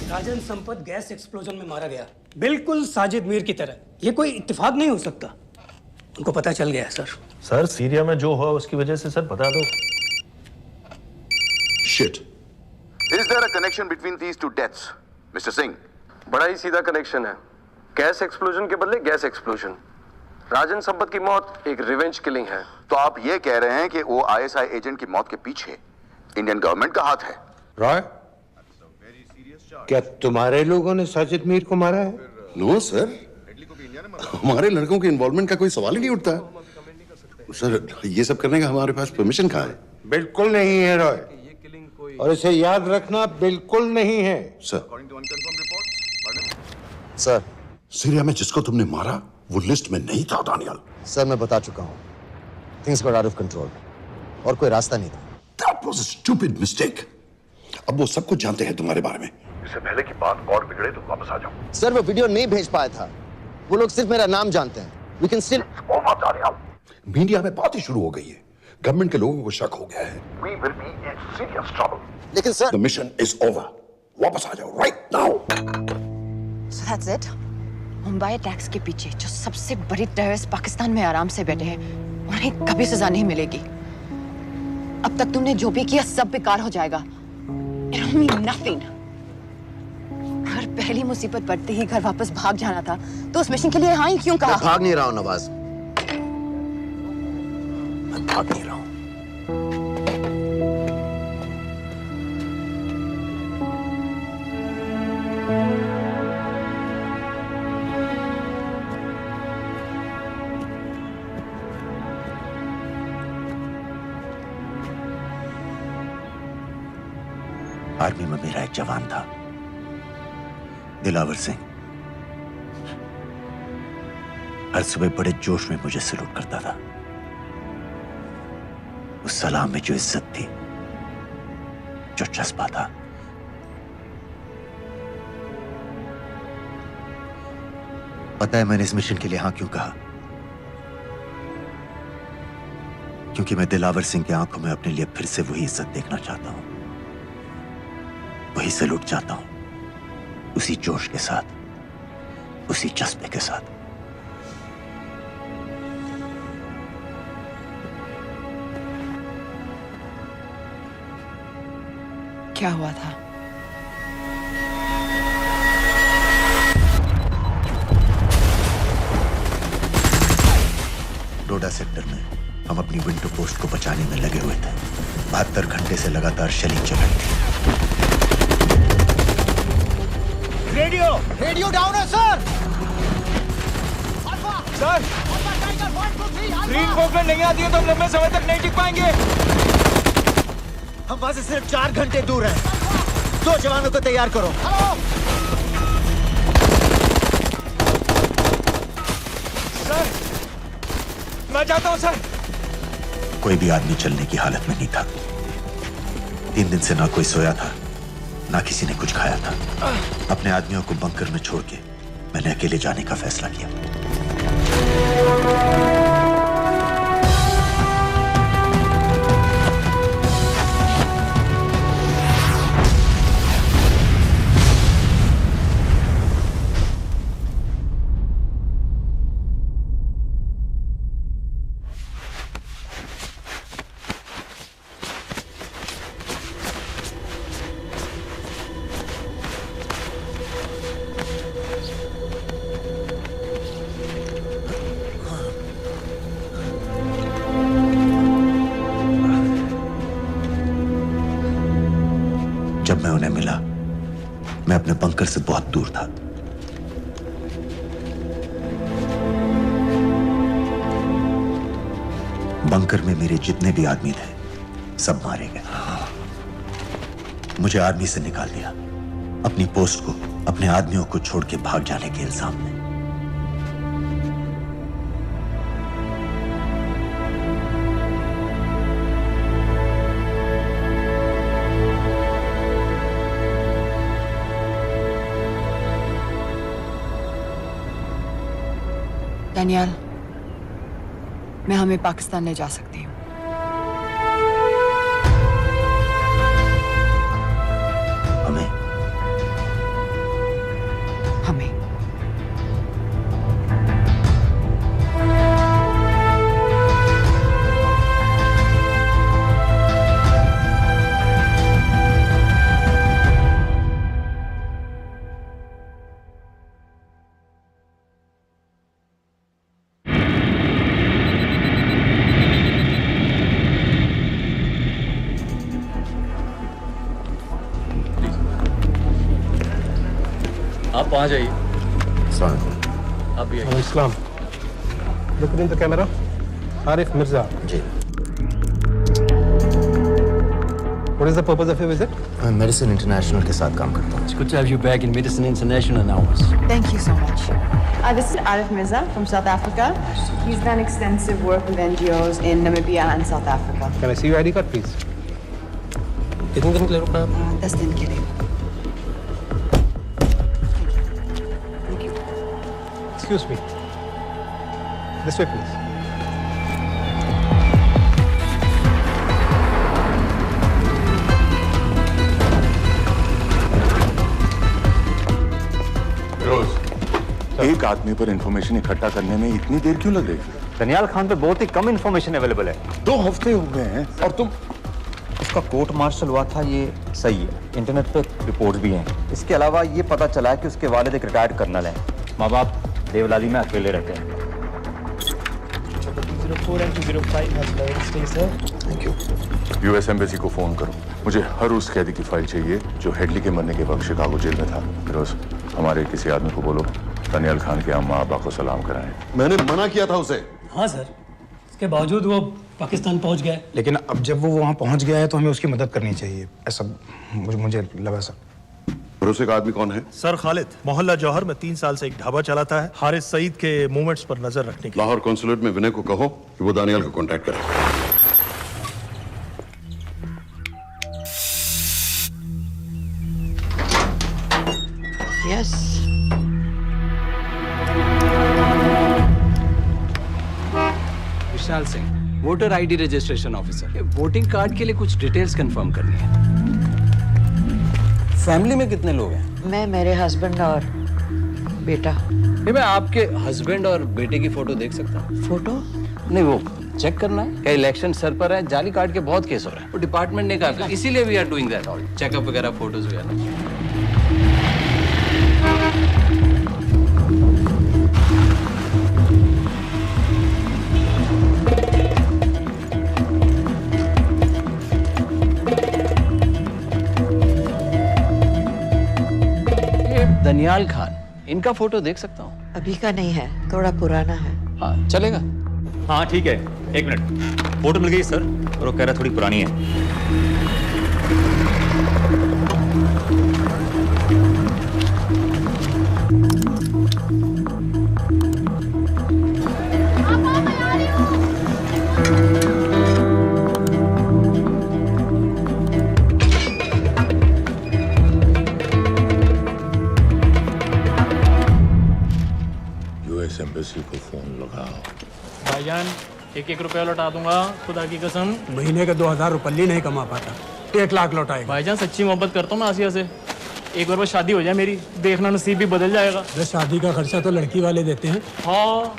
राजन संपत गैस एक्सप्लोजन में मारा गया, बिल्कुल साजिद मीर की तरह। ये कोई इत्तेफाक नहीं हो सकता। उनको पता चल गया सर। सर सीरिया में जो हुआ उसकी वजह से सर बता दो। Shit, Is there a connection between these two deaths, Mr. Singh? बड़ा ही सीधा कनेक्शन है। गैस एक्सप्लोजन के बदले गैस एक्सप्लोजन। राजन संपत की मौत एक रिवेंज किलिंग है। तो आप ये कह रहे हैं कि वो आईएसआई एजेंट की मौत के पीछे इंडियन गवर्नमेंट का हाथ है? रॉय, क्या तुम्हारे लोगों ने साजिद मीर को मारा है? नो सर, हमारे लड़कों के इन्वॉल्वमेंट का कोई सवाल ही नहीं उठता। सर, ये सब करने का हमारे पास परमिशन कहाँ है? बिल्कुल नहीं है रॉय, और इसे याद रखना बिल्कुल नहीं है। सर, सीरिया में जिसको तुमने मारा वो लिस्ट में नहीं था दानियल। सर मैं बता चुका हूँ, things got out of control और कोई रास्ता नहीं था। That was a stupid mistake. अब वो सब कुछ जानते हैं तुम्हारे बारे में। इससे पहले की बात और बिगड़े तो वापस आ जाओ। सर वो वीडियो नहीं भेज पाया था, वो लोग सिर्फ मेरा नाम जानते हैं। We can still... मीडिया में बात ही शुरू हो गई है, गवर्नमेंट के लोगों को शक हो गया है। We will be in serious trouble. लेकिन sir, The mission is over. वापस आ जाओ right now. So that's it? Mumbai attacks के पीछे जो सबसे बड़ी टेररिस्ट पाकिस्तान में आराम से बैठे हैं, उन्हें कभी सजा नहीं मिलेगी। अब तक तुमने जो भी किया सब बेकार हो जाएगा। It'll mean nothing. अगर पहली मुसीबत पड़ते ही घर वापस भाग जाना था, तो उस मिशन के लिए हाँ ही क्यों कहा? मैं भाग नहीं रहा हूँ नवाज, मैं भाग नहीं रहा हूँ। आर्मी में मेरा एक जवान था, दिलावर सिंह। हर सुबह बड़े जोश में मुझे सलूट करता था। उस सलाम में जो इज्जत थी, जो जज्बा था, पता है मैंने इस मिशन के लिए हाँ क्यों कहा? क्योंकि मैं दिलावर सिंह की आंखों में अपने लिए फिर से वही इज्जत देखना चाहता हूं, वही सलूट चाहता हूं, उसी जोश के साथ, उसी जज्बे के साथ। क्या हुआ था? डोडा सेक्टर में हम अपनी विंडो पोस्ट को बचाने में लगे हुए थे। 72 घंटे से लगातार शेलिंग चल रही थी। रेडियो डाउन है सर। सर, ग्रीन फोकलेट नहीं आती है तो हम लंबे समय तक नहीं टिक पाएंगे। हम वहां से सिर्फ 4 घंटे दूर हैं। 2 जवानों को तैयार करो। सर, मैं जाता हूं सर। कोई भी आदमी चलने की हालत में नहीं था। 3 दिन से ना कोई सोया था, ना किसी ने कुछ खाया था। अपने आदमियों को बंकर में छोड़ के मैंने अकेले जाने का फैसला किया। जब मैं उन्हें मिला, मैं अपने बंकर से बहुत दूर था। बंकर में मेरे जितने भी आदमी थे, सब मारे गए। मुझे आर्मी से निकाल दिया, अपनी पोस्ट को, अपने आदमियों को छोड़ के भाग जाने के इल्जाम में। डैनियल, मैं हमें पाकिस्तान ले जा सकती हूँ। हमें? हमें। आप वहाँ जाइए। आप भी आइए। Islam. Look in the camera. Arif Mirza. जी। What is the purpose of your visit? मैं मेडिसिन इंटरनेशनल के साथ काम करता हूँ। It's good to have you back in Medicine International now. Thank you so much. This is Arif Mirza from South Africa. He's done extensive work with NGOs in Namibia and South Africa. Can I see your ID card, please? कितने दिन के लिए रुकना है? 10 दिन के लिए. Excuse me. This way, please. एक आदमी पर इंफॉर्मेशन इकट्ठा करने में इतनी देर क्यों लग रही है? दनियाल खान पे बहुत ही कम इंफॉर्मेशन अवेलेबल है। 2 हफ्ते हो गए हैं और तुम। उसका कोर्ट मार्शल हुआ था, ये सही है। इंटरनेट पे रिपोर्ट्स भी हैं। इसके अलावा ये पता चला है कि उसके वालिद एक रिटायर्ड कर्नल हैं। माँ बाप देवलाली में अकेले रहते हैं। 204 and 205 has lowered stay, sir. Thank you. US embassy को फोन करो। मुझे हर उस कैदी की फाइल चाहिए जो हेडली के मरने के वक्त शिकागो जेल में था। फिरोज, हमारे किसी आदमी को बोलो दनियाल खान के अम्मा अब्बा को सलाम कराएं। मैंने मना किया था उसे। हाँ सर, इसके बावजूद वो पाकिस्तान पहुंच गया। लेकिन अब जब वो वहाँ पहुँच गया है तो हमें उसकी मदद करनी चाहिए, ऐसा मुझे लगा सर। भरोसे का आदमी कौन है? सर खालिद, मोहल्ला जौहर में 3 साल से एक ढाबा चलाता है। हारिस सईद के मूवमेंट्स पर नजर रखने के लिए। लाहौर कॉन्सुलेट में विनय को कहो कि वो दानियाल को कांटेक्ट करे। Yes. Vishal Singh, voter ID registration officer. Voting card के लिए कुछ डिटेल्स कंफर्म करनी है। फैमिली में कितने लोग हैं? मैं, मेरे हस्बैंड और बेटा। नहीं, मैं आपके हस्बैंड और बेटे की फोटो देख सकता हूँ? फोटो? नहीं, वो चेक करना है। क्या इलेक्शन सर पर है? जाली कार्ड के बहुत केस हो रहे हैं। वो डिपार्टमेंट ने कहा, इसीलिए we are doing that all, checkup वगैरह, फोटोज वगैरह। दनियाल खान, इनका फोटो देख सकता हूँ? अभी का नहीं है, थोड़ा पुराना है। हाँ, चलेगा। हाँ ठीक है, 1 मिनट। फोटो मिल गई सर, और वो कह रहा थोड़ी पुरानी है। एम्बेसी को फोन लगाओ। भाईजान, 1-1 रुपया लौटा दूंगा, खुदा की कसम। महीने का 2000 रुपये नहीं कमा पाता, 1 लाख लौटाएगा। भाईजान सच्ची मोहब्बत करता हूँ मैं आसिया से। एक बार बस शादी हो जाए मेरी, देखना नसीब भी बदल जाएगा। शादी का खर्चा तो लड़की वाले देते हैं। हाँ,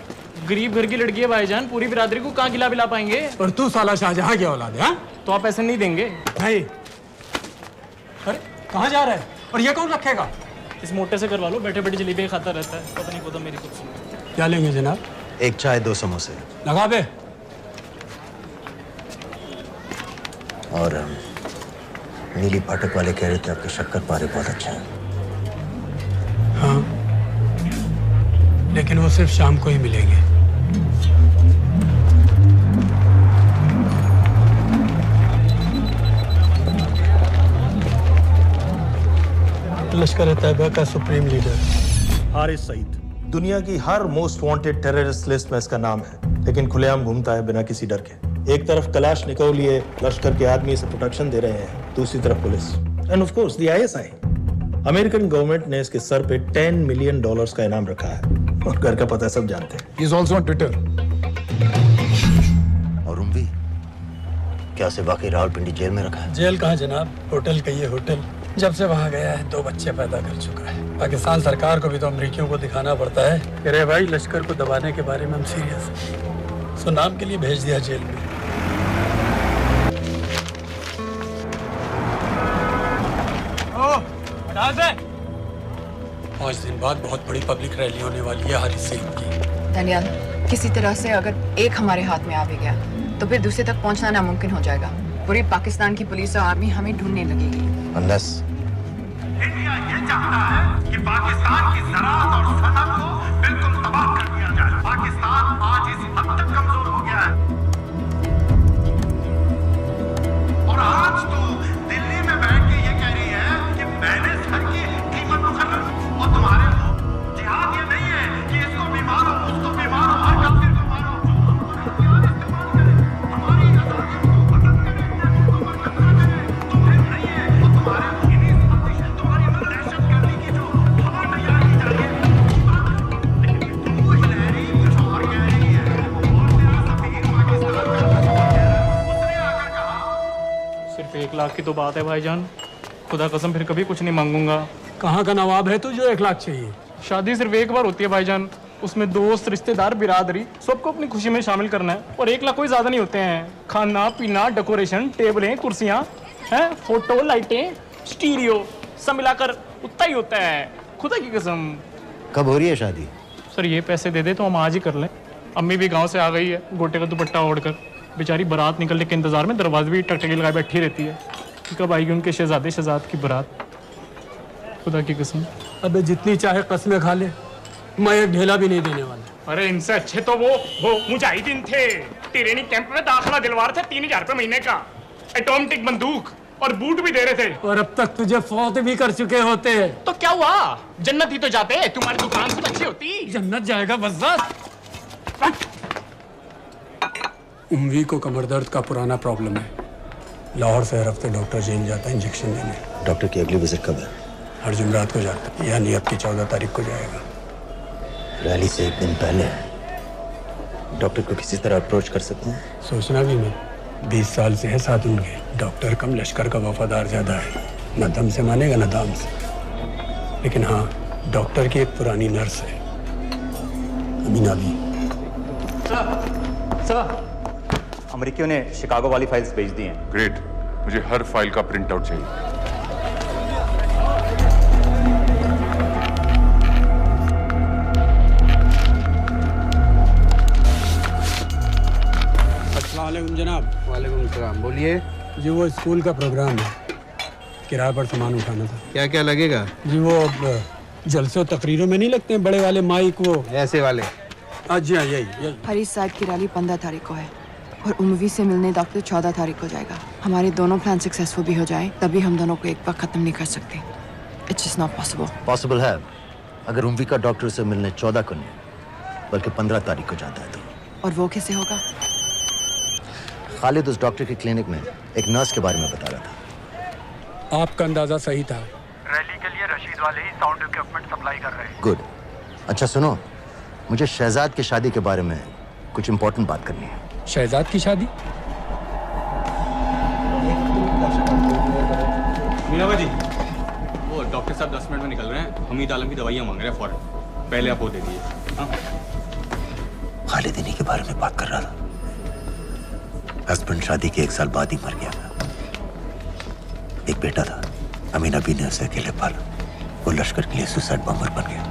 गरीब घर की लड़की है भाईजान, पूरी बिरादरी को कहाँ खिला पिला पाएंगे। और तू साला शाहजहां की औलाद है? तो आप ऐसे नहीं देंगे? नहीं। अरे कहाँ जा रहा है? और ये कौन रखेगा? इस मोटे से करवा लो, बैठे बैठे जलेबी खाता रहता है, पता नहीं पता मेरी कुछ। क्या लेंगे जनाब? 1 चाय 2 समोसे। लगा बे। और नीली फाटक वाले कह रहे थे आपके शक्कर पारे बहुत अच्छे हैं। हाँ, लेकिन वो सिर्फ शाम को ही मिलेंगे। लश्कर तैयबा का सुप्रीम लीडर हारिस सईद, दुनिया की हर मोस्ट वांटेड टेररिस्ट लिस्ट में इसका नाम है, लेकिन खुलेआम घूमता है बिना किसी डर के। एक तरफ कलाशनिकोव लिए लश्कर के आदमी इसे प्रोटेक्शन दे रहे हैं, दूसरी तरफ police end of course the ISI. American government ने इसके सर पे $10 मिलियन का इनाम रखा है, और घर का पता सब जानते हैं। He is also on Twitter. और उम्वी, क्या उसे वाकई रावलपिंडी जेल में रखा है? जेल कहाँ जनाब, होटल का ये होटल। जब से वहाँ गया है 2 बच्चे पैदा कर चुका है। पाकिस्तान सरकार को भी तो अमरीकियों को दिखाना पड़ता है। अरे भाई, लश्कर को दबाने के बारे में हम सीरियस हैं। सो नाम के लिए भेज दिया जेल में। पाँच दिन बाद बहुत बड़ी पब्लिक रैली होने वाली है हारिस सईद की। दनियाल, किसी तरह से अगर एक हमारे हाथ में आ भी गया तो फिर दूसरे तक पहुंचना नामुमकिन हो जाएगा। पूरी पाकिस्तान की पुलिस और आर्मी हमें ढूंढने लगेगी। Unless इंडिया ये चाहता है कि पाकिस्तान की ज़राअत और सनअत को बिल्कुल तबाह कर दिया जाए। पाकिस्तान आज इस हद तक कमजोर हो गया है और आज तो दिल्ली में बैठ के ये कह रही है कि मैंने सर की कीमत मुकर्रर और तुम्हारे लोग जिहाद ये नहीं है कि इसको भी मारो उसको भी मारो हर काफिर को मारो। सिर्फ 1 लाख की तो बात है भाईजान, खुदा कसम फिर कभी कुछ नहीं मांगूंगा। कहाँ का नवाब है तू जो 1 लाख चाहिए? शादी सिर्फ एक बार होती है भाईजान, उसमें दोस्त रिश्तेदार बिरादरी सबको अपनी खुशी में शामिल करना है और 1 लाख कोई ज्यादा नहीं होते हैं। खाना पीना डेकोरेशन टेबलें कुर्सियां हैं फोटो लाइटें स्टीरियो सब मिलाकर उतना ही होता है, खुदा की कसम। कब हो रही है शादी? सर ये पैसे दे दे तो हम आज ही कर लें। अम्मी भी गांव से आ गई है गोटे का दुपट्टा ओढ़कर, बेचारी बारात निकलने के इंतजार में दरवाजे भी टकटकी लगाए बैठी रहती है कि कब आएगी उनके शहजाद की बारात, खुदा की कसम। अबे जितनी चाहे कसमें खा ले, मैं एक ढेला भी नहीं देने वाला। अरे इनसे अच्छे तो वो मुजाहिदीन थे, ट्रेनिंग कैंप में दाखिला दिलवा रहे थे 3000 रुपए महीने का, एटॉमिक बंदूक और बूट भी दे रहे थे। और अब तक तुझे फौत भी कर चुके होते। तो क्या हुआ, जन्नत ही तो जाते, तुम्हारी दुकान से अच्छी होती। जन्नत जाएगा बस। उम्वी को कमर दर्द का पुराना प्रॉब्लम है, लाहौर से हर हफ्ते डॉक्टर जेल जाता है इंजेक्शन देने। डॉक्टर की अगली विजिट कब है? हर जुमरात को जाता है, यानी अब की 14 तारीख को जाएगा। रैली से 1 दिन पहले डॉक्टर को किसी तरह अप्रोच कर सकते हैं? सोचना भी नहीं, 20 साल से है साथ उनके। डॉक्टर कम लश्कर का वफादार ज्यादा है, न दम से मानेगा न दाम से। लेकिन हाँ, डॉक्टर की एक पुरानी नर्स है अमीना भी। सर अमेरिकियों ने शिकागो वाली फाइल्स भेज दी हैं। ग्रेट, मुझे हर फाइल का प्रिंट आउट चाहिए। अस्सलामुअलैकुम जनाब। वालेकुम सलाम, बोलिए। जी वो स्कूल का प्रोग्राम है, किराए पर सामान उठाना था। क्या क्या लगेगा? जी वो जलसों तकरीरों में नहीं लगते हैं बड़े वाले माइक, वो ऐसे वाले? जी हाँ यही। हरीश साहब की रैली 15 तारीख को है और उम्वी से मिलने डॉक्टर 14 तारीख को जाएगा। हमारे दोनों प्लान सक्सेसफुल भी हो जाए तभी हम दोनों को एक बार खत्म नहीं कर सकते। It's just not possible. Possible है अगर उम्वी का डॉक्टर से मिलने 14 को नहीं बल्कि 15 तारीख को जाता है तो। और वो कैसे होगा? खालिद उस डॉक्टर के क्लिनिक में एक नर्स के बारे में बता रहा था। आपका अंदाजा सही था। रैली के लिए रशीद वाले ही साउंड इक्विपमेंट सप्लाई कर रहे हैं। गुड। अच्छा सुनो, मुझे शहजाद की शादी के बारे में कुछ इंपॉर्टेंट बात करनी है। शहजाद की शादी? मीना जी, वो डॉक्टर साहब 10 मिनट में निकल रहे हैं, हमीद आलम की दवाइयाँ मांग रहे हैं फौरन, पहले आप वो दे दीजिए। खालिद इन्हीं के बारे में बात कर रहा था। हस्बैंड शादी के 1 साल बाद ही मर गया था। एक बेटा था, अमीना बी ने उसे अकेले पाला। वो लश्कर के लिए सुसाइड बॉम्बर बन गया।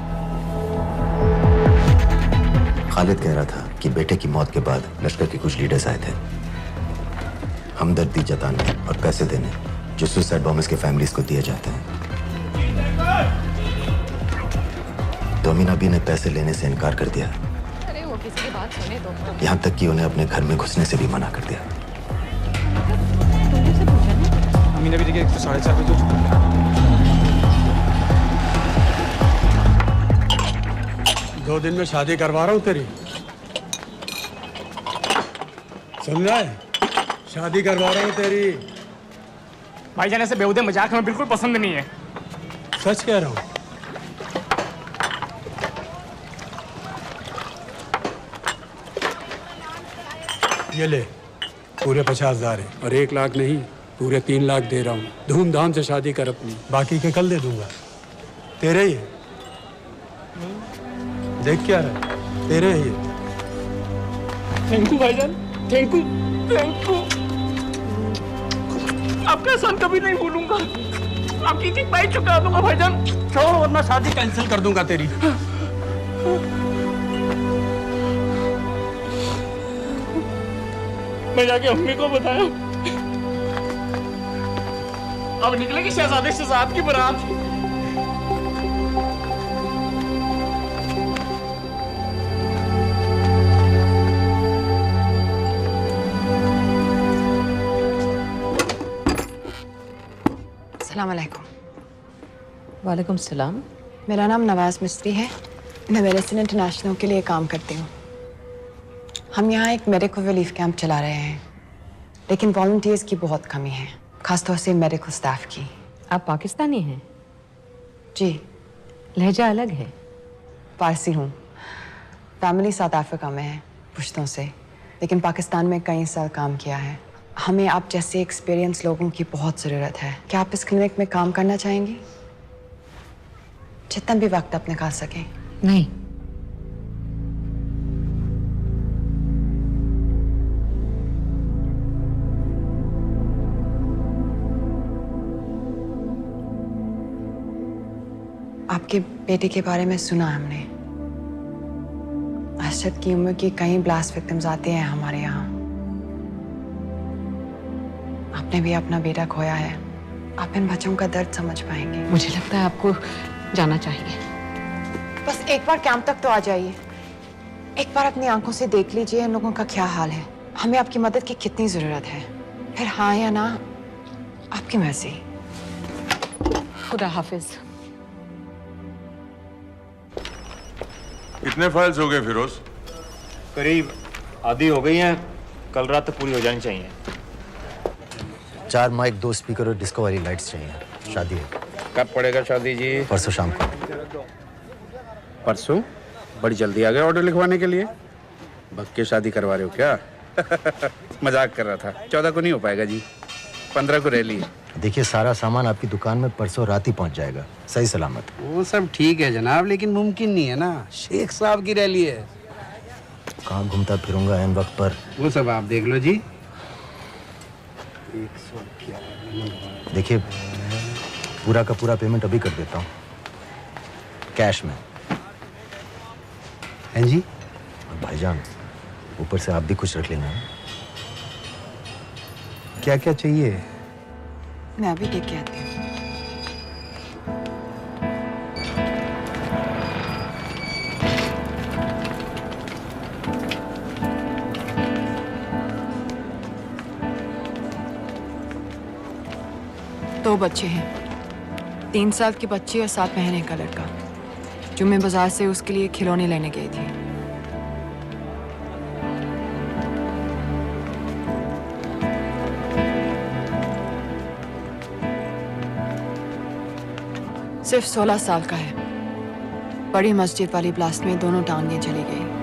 खालिद कह रहा था कि बेटे की मौत के बाद लश्कर के कुछ लीडर्स आए थे हमदर्दी जताने और पैसे देने जो सुसाइड बॉम्बर्स के फैमिलीज को दिए जाते हैं। तो अमीना बी ने पैसे लेने से इनकार कर दिया। अरे वो किसी की बात सुने तो। यहाँ तक कि उन्हें अपने घर में घुसने से भी मना कर दिया। अमीना भी देखिए 4:30 बजे हो चुका है। दो दिन में शादी करवा रहा हूँ तेरी, सुन रहा है? शादी करवा रहा हूँ तेरी। भाईजान ऐसे बेहुदे मजाक हमें बिल्कुल पसंद नहीं है। सच कह रहा हूँ। ये ले, पूरे 50,000 है और 1 लाख नहीं पूरे 3 लाख दे रहा हूँ। धूमधाम से शादी कर अपनी, बाकी के कल दे दूंगा। तेरे ही है, देख क्या रहा है, तेरे ही है। थैंक यू भाईजान, थैंक यू थैंक यू। आपका एहसान कभी नहीं भूलूंगा। आपकी इतनी बाइक चुका दूंगा भाईजान। छोड़ वरना शादी कैंसिल कर दूंगा तेरी। मैं जाके अम्मी को बताया, अब निकलेगी शहजादे शहजाद की बारात। अस्सलाम वालेकुम। वालेकुम सलाम। मेरा नाम नवाज मिस्त्री है। मैं मेडिसिन इंटरनेशनल के लिए काम करती हूँ। हम यहाँ एक मेडिकल रिलीफ कैंप चला रहे हैं, लेकिन वॉलंटियर्स की बहुत कमी है, खासतौर से मेडिकल स्टाफ की। आप पाकिस्तानी हैं? जी। लहजा अलग है। पारसी हूँ। फैमिली साउथ अफ्रीका में है पुश्तों से, लेकिन पाकिस्तान में कई साल काम किया है। हमें आप जैसे एक्सपीरियंस लोगों की बहुत ज़रूरत है। क्या आप इस क्लिनिक में काम करना चाहेंगी? जितना भी वक्त आप निकाल सकें। नहीं। आपके बेटे के बारे में सुना हमने। अरशद की उम्र की कई ब्लास्ट विक्टिम्स आते हैं हमारे यहाँ। आपने भी अपना बेटा खोया है। आप इन बच्चों का दर्द समझ पाएंगे। मुझे लगता है आपको जाना चाहिए। बस एक बार कैंप तक तो आ जाइए। एक बार अपनी आंखों से देख लीजिए इन लोगों का क्या हाल है। हमें आपकी मदद की कितनी जरूरत है। फिर हाँ या ना, आपकी मर्जी। खुदा हाफिज। कितने फाइल्स हो गए फिरोज? करीब आधी हो गई हैं। कल रात तक पूरी हो जानी चाहिए। 4 माइक, 2 स्पीकर और डिस्को वाली लाइट्स चाहिए। शादी है। कब पड़ेगा शादी जी? परसों शाम को। परसों? बड़ी जल्दी आ गए ऑर्डर लिखवाने के लिए। भग के शादी करवा रहे हो क्या? मजाक कर रहा था। 14 को नहीं हो पाएगा जी, 15 को रैली है। देखिए, सारा सामान आपकी दुकान में परसों रात ही पहुंच जाएगा, सही सलामत। वो सब ठीक है जनाब, लेकिन मुमकिन नहीं है ना। शेख साहब की रैली है। कहाँ घूमता फिरूंगा इन वक्त पर? वो सब आप देख लो जी। देखिए, पूरा का पूरा पेमेंट अभी कर देता हूँ, कैश में। हैं जी? और भाईजान, ऊपर से आप भी कुछ रख लेना। क्या क्या चाहिए? मैं अभी देख के आती हूँ। दो बच्चे हैं, 3 साल की बच्ची और 7 महीने का लड़का, जो मैं बाजार से उसके लिए खिलौने लेने गई थी। सिर्फ 16 साल का है। बड़ी मस्जिद वाली ब्लास्ट में दोनों टांगें चली गई।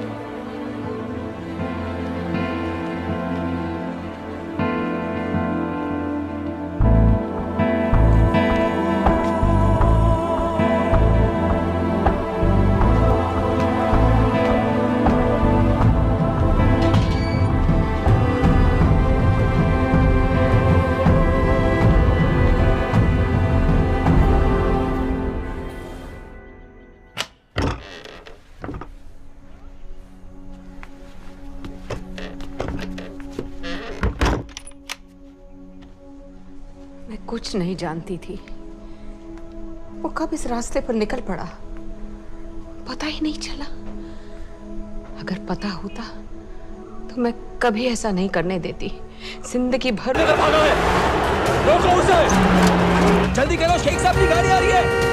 कुछ नहीं जानती थी वो कब इस रास्ते पर निकल पड़ा, पता ही नहीं चला। अगर पता होता तो मैं कभी ऐसा नहीं करने देती। जिंदगी भर रोको उसे! जल्दी करो, शेख साहब की गाड़ी आ रही है।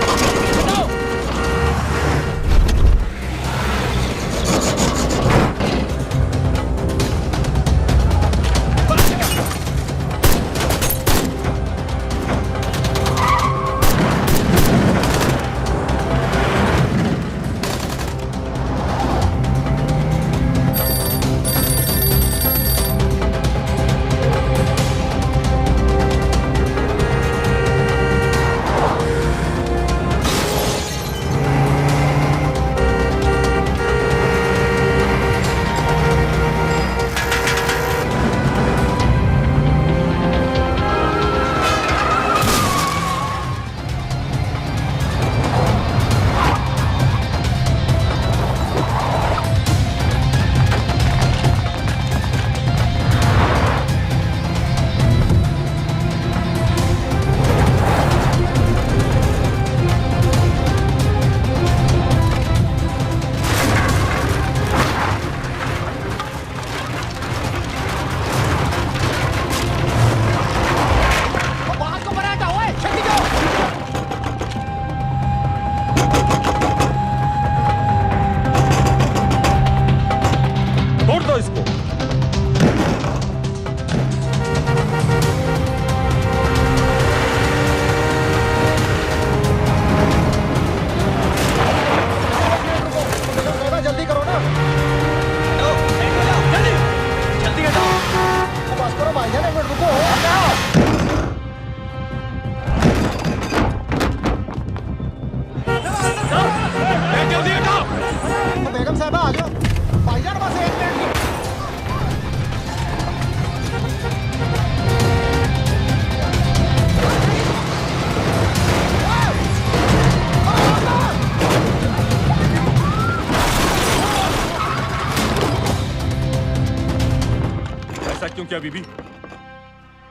किया बीबी?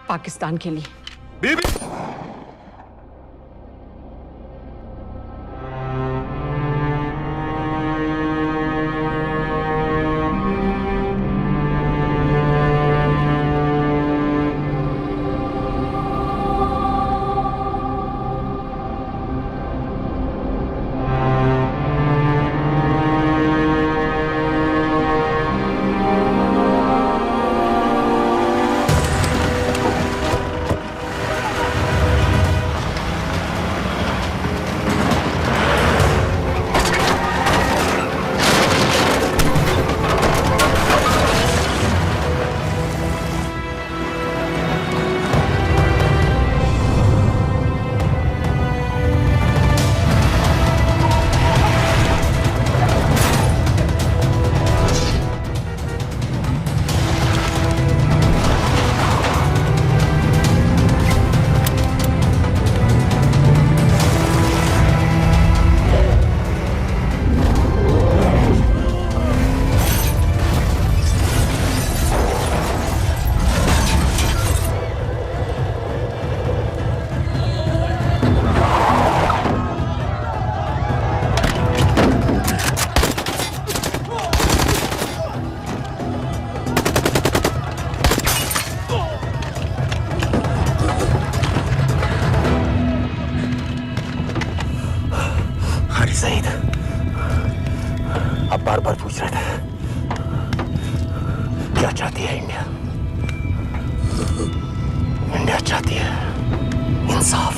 पाकिस्तान के लिए। बीबी सईद, आप बार बार पूछ रहे थे क्या चाहती है इंडिया? इंडिया चाहती है इंसाफ।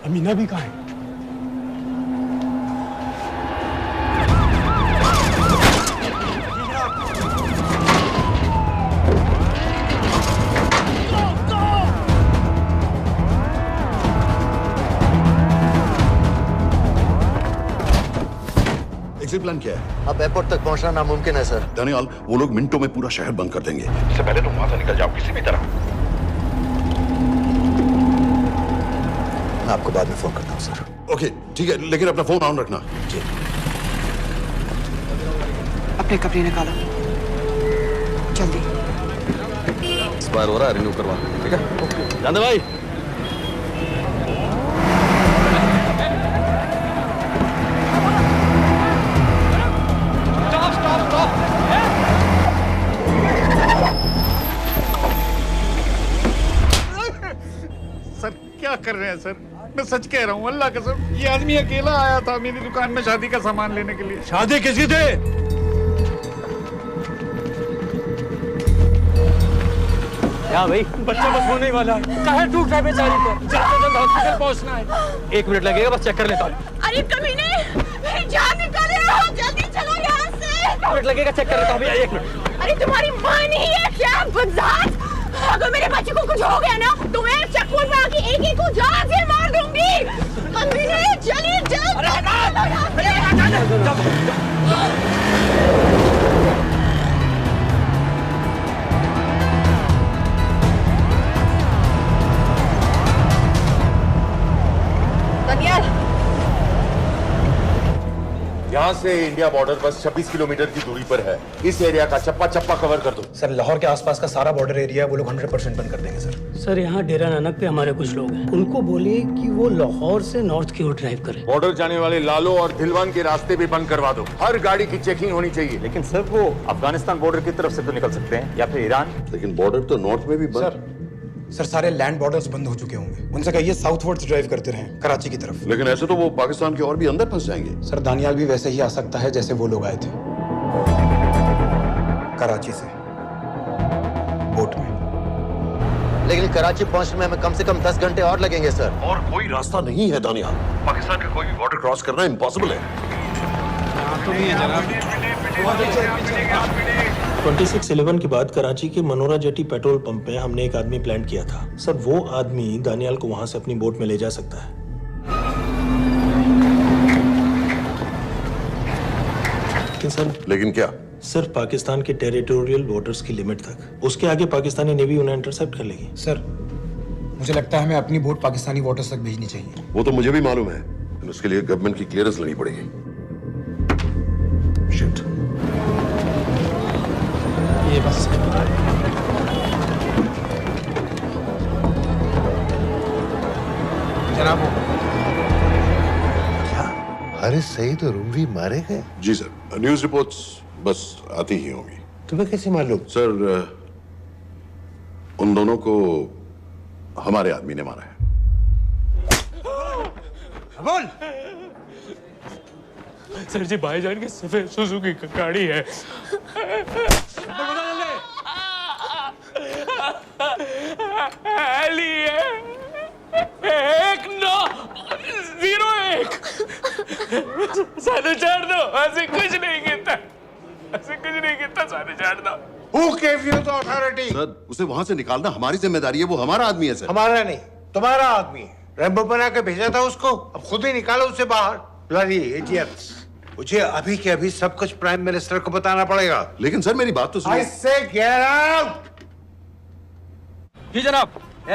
अमीना भी कहाँ है? एग्जिट प्लान क्या है? अब एयरपोर्ट तक पहुंचना नामुमकिन है सर। दानियाल, वो लोग मिनटों में पूरा शहर बंद कर देंगे। इससे पहले तुम वहां से निकल जाओ किसी भी तरह। मैं आपको बाद में फोन करता हूँ सर। ओके ठीक है, लेकिन अपना फोन ऑन रखना। जी। अपने कपड़े निकालो जल्दी। एक्सपायर हो रहा है, रिन्यू करवा। ठीक है जानदे भाई। सर क्या कर रहे हैं सर? मैं सच कह रहा हूँ, अल्लाह कसम, ये आदमी अकेला आया था मेरी दुकान में शादी का सामान लेने के लिए। शादी किसी थे? क्या भाई? बच्चा बस होने वाला है। कहाँ टूट रहा है बेचारी पर? जल्द से जल्द हॉस्पिटल पहुंचना है। 1 मिनट लगेगा, बस चेक कर लेता हूँ। अरे कमीने, मेरी जान निकाल रहे हो, जल्दी चलो यहाँ से। 1 मिनट लगेगा, चेक कर लेता हूँ भैया, 1 मिनट। अरे तुम्हारी माँ नहीं है क्या बदजात? अगर मेरे बच्चे को कुछ हो गया ना तो मैं चक्कू में आके एक को जान से मार दूंगी। कमीने चलिए जल्द। दानियाल, यहाँ से इंडिया बॉर्डर बस 26 किलोमीटर की दूरी पर है। इस एरिया का चप्पा चप्पा कवर कर दो। सर लाहौर के आसपास का सारा बॉर्डर एरिया वो लोग 100% बंद कर देंगे सर। सर यहाँ डेरा नानक पे हमारे कुछ लोग हैं, उनको बोलिए कि वो लाहौर से नॉर्थ की ओर ड्राइव करें। बॉर्डर जाने वाले लालो और दिलवान के रास्ते भी बंद करवा दो। हर गाड़ी की चेकिंग होनी चाहिए। लेकिन सर वो अफगानिस्तान बॉर्डर की तरफ से तो निकल सकते हैं, या फिर ईरान। लेकिन बॉर्डर तो नॉर्थ में भी बंद। सर सारे लैंड बॉर्डर्स बंद हो चुके होंगे। उनसे कहिए साउथवर्ड्स ड्राइव करते रहें कराची की तरफ। लेकिन ऐसे तो वो पाकिस्तान के और भी अंदर फंस जाएंगे। सर दानियाल भी वैसे ही आ सकता है जैसे वो लोग आए थे, कराची से बोट में। लेकिन कराची पहुंचने में हमें कम से कम 10 घंटे और लगेंगे सर। और कोई रास्ता नहीं है दानियाल। पाकिस्तान का कोई भी बॉर्डर क्रॉस करना इम्पॉसिबल है। 26/11 के बाद कराची के मनोरा जेटी पेट्रोल पंप पे हमने एक आदमी प्लान किया था। सर वो आदमी दानियाल को वहां से अपनी बोट में ले जा सकता है। लेकिन क्या? सिर्फ पाकिस्तान के टेरिटोरियल वाटर्स की लिमिट तक। उसके आगे पाकिस्तानी नेवी उन्हें इंटरसेप्ट कर लेगी। सर मुझे लगता है हमें अपनी बोट पाकिस्तानी वाटर्स तक भेजनी चाहिए। वो तो मुझे भी मालूम है, लेकिन उसके लिए गवर्नमेंट की क्लियरेंस लेनी पड़ेगी। शिट। ये बस जनाब, क्या हारिस सईद और उमवी मारे गए? जी सर, न्यूज़ रिपोर्ट्स बस आती ही होंगी। तुम्हें कैसे मालूम? सर उन दोनों को हमारे आदमी ने मारा है। बोल। सर जी भाईजान की सफेद सुजुकी की गाड़ी है। सानू छोड़ दो, ऐसे कुछ नहीं कहता, ऐसे कुछ नहीं कहता, सानू छोड़ दो। Who gave you the authority? Sir उसे वहां से निकालना हमारी जिम्मेदारी है, वो हमारा आदमी है सर। हमारा नहीं, तुम्हारा आदमी है। रैम्बो बना के भेजा था उसको, अब खुद ही निकालो उसे बाहर। Bloody idiots! मुझे अभी के अभी सब कुछ प्राइम मिनिस्टर को बताना पड़ेगा। लेकिन सर मेरी बात तो सुनो। I say get out! जी जनाब,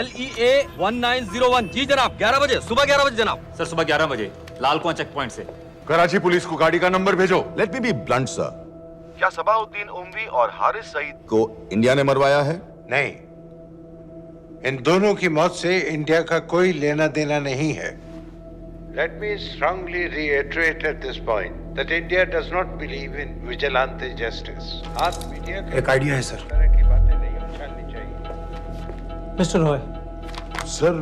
LEA 1901। जी जनाब, 11 बजे, सुबह 11 बजे जनाब। सर सुबह 11 बजे लाल कुआं चेक पॉइंट से। कराची पुलिस को गाड़ी का नंबर भेजो। Let me be blunt sir, क्या सबाउद्दीन उमवी और हारिस सईद को इंडिया ने मरवाया है? नहीं, इन दोनों की मौत से इंडिया का कोई लेना देना नहीं है। Let me strongly reiterate at this point that India does not believe in vigilante justice. आप मीडिया एक आइडिया है सर। तरह की बातें नहीं उछालनी चाहिए। मिस्टर रॉय। सर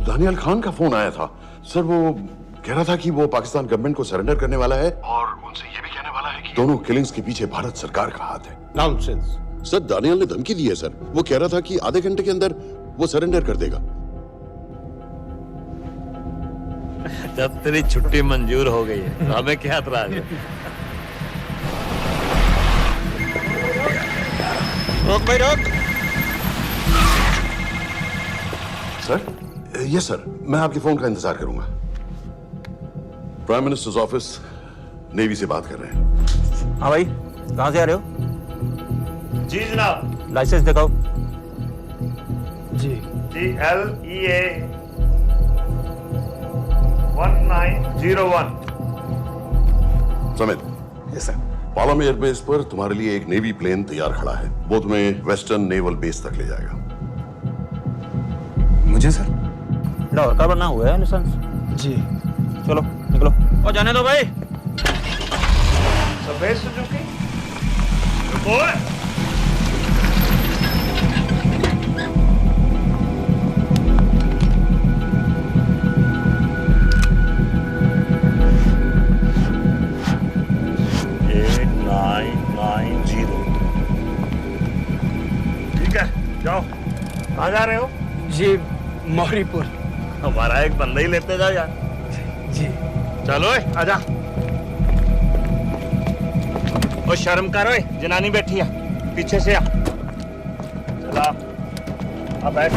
दानियाल खान का फोन आया था। सर वो कह रहा था कि वो पाकिस्तान गवर्नमेंट को सरेंडर करने वाला है और उनसे ये भी कहने वाला है कि दोनों किलिंग्स के पीछे भारत सरकार का हाथ है। नॉनसेंस। सर दानियाल ने धमकी दी है सर। वो कह रहा था कि आधे घंटे के अंदर वो सरेंडर कर देगा। जब तेरी छुट्टी मंजूर हो गई है, हमें क्या एतराज है? रोक भाई रोक। सर यस सर, मैं आपके फोन का इंतजार करूंगा। प्राइम मिनिस्टर्स ऑफिस नेवी से बात कर रहे हैं। हाँ भाई, कहाँ से आ रहे हो? जी जनाब। लाइसेंस दिखाओ। जी LEA 1901। Samit. Yes sir. Palam airbase पर तुम्हारे लिए एक नेवी प्लेन तैयार खड़ा है। वो तुम्हें वेस्टर्न नेवल बेस तक ले जाएगा। मुझे सर? लाहौर का बना हुआ है लाइसेंस। जी चलो निकलो। और जाने दो भाई। सफेद सुजुकी। ओए जाओ। कहाँ जा रहे हो? जी मौरीपुर। हमारा एक बंदा ही लेते जाओ यार। जी चलो आजा। ओ शर्म करो, जनानी बैठी है, पीछे से आ। चला अब बैठ।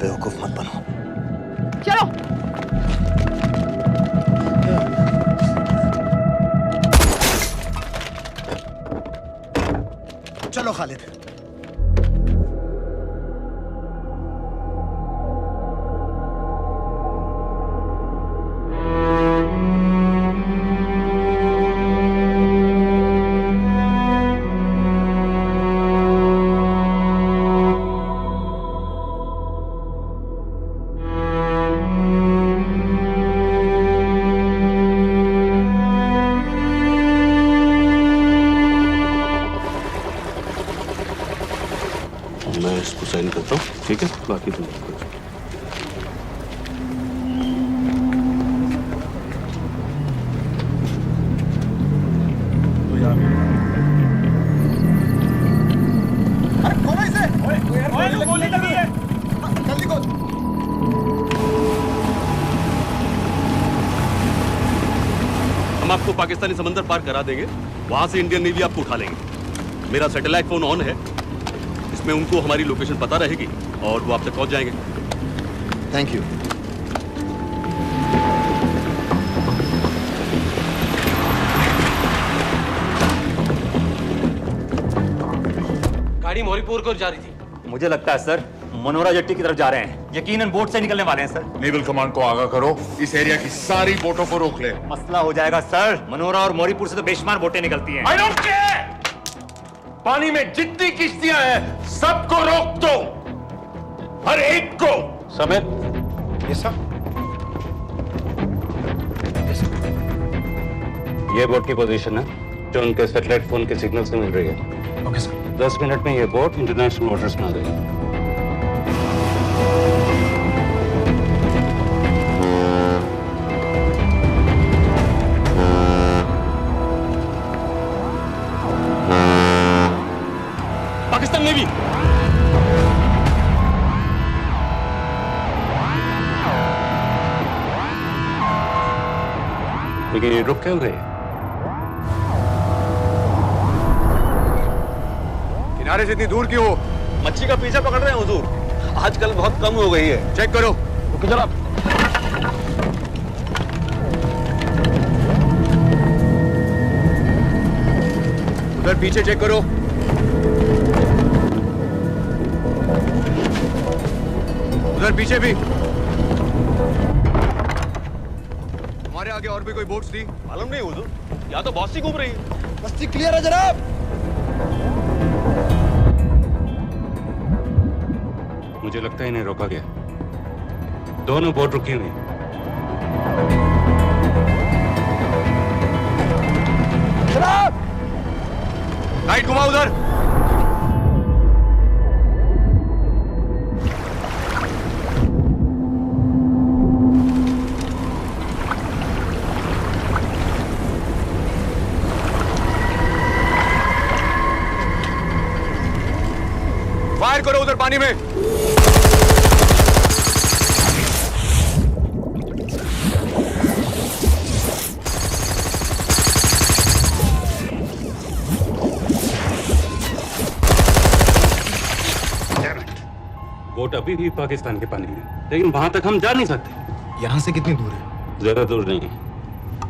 बेवकूफ मत बनो। चलो। चलो खालिद। मैं इसको साइन करता हूँ, ठीक है? बाकी तुम हम आपको पाकिस्तानी समंदर पार करा देंगे, वहां से इंडियन नेवी आपको उठा लेंगे। मेरा सैटेलाइट फोन ऑन है, इसमें उनको हमारी लोकेशन पता रहेगी और वो आप तक पहुंच जाएंगे। Thank you. गाड़ी मोरीपुर को जा रही थी। मुझे लगता है सर मनोरा जेट्टी की तरफ जा रहे हैं, यकीनन बोट से निकलने वाले हैं सर। नेवल कमांड को आगाह करो, इस एरिया की सारी बोटों को रोक ले। मसला हो जाएगा सर, मनोरा और मोरीपुर से तो बेशुमार बोटें निकलती हैं। I don't care! पानी में जितनी किश्तियां हैं सबको रोक दो, हर एक को। समेत ये सब ये बोट की पोजीशन है जो उनके सैटेलाइट फोन के सिग्नल से मिल रही है। Okay sir. 10 मिनट में ये बोट इंटरनेशनल वाटर्स में आ जाएगी। पाकिस्तान नेवी लेकिन ये रुक क्यों गए? किनारे से इतनी दूर क्यों हो? मच्छी का पीछा पकड़ रहे हैं हुजूर, आजकल बहुत कम हो गई है। चेक करो। रुको जरा। उधर पीछे चेक करो। उधर पीछे भी। हमारे आगे और भी कोई बोट्स थी? मालूम नहीं हुजूर, यहाँ तो बहुत सी घूम रही है। बस्ती क्लियर है जनाब। मुझे लगता है इन्हें रोका गया। दोनों बोट रुकी हुई। जनाब! लाइट घुमाओ उधर। फायर करो उधर पानी में। बोट अभी भी पाकिस्तान के पानी में, लेकिन वहां तक हम जा नहीं सकते। यहाँ से कितनी दूर है? ज्यादा दूर नहीं है,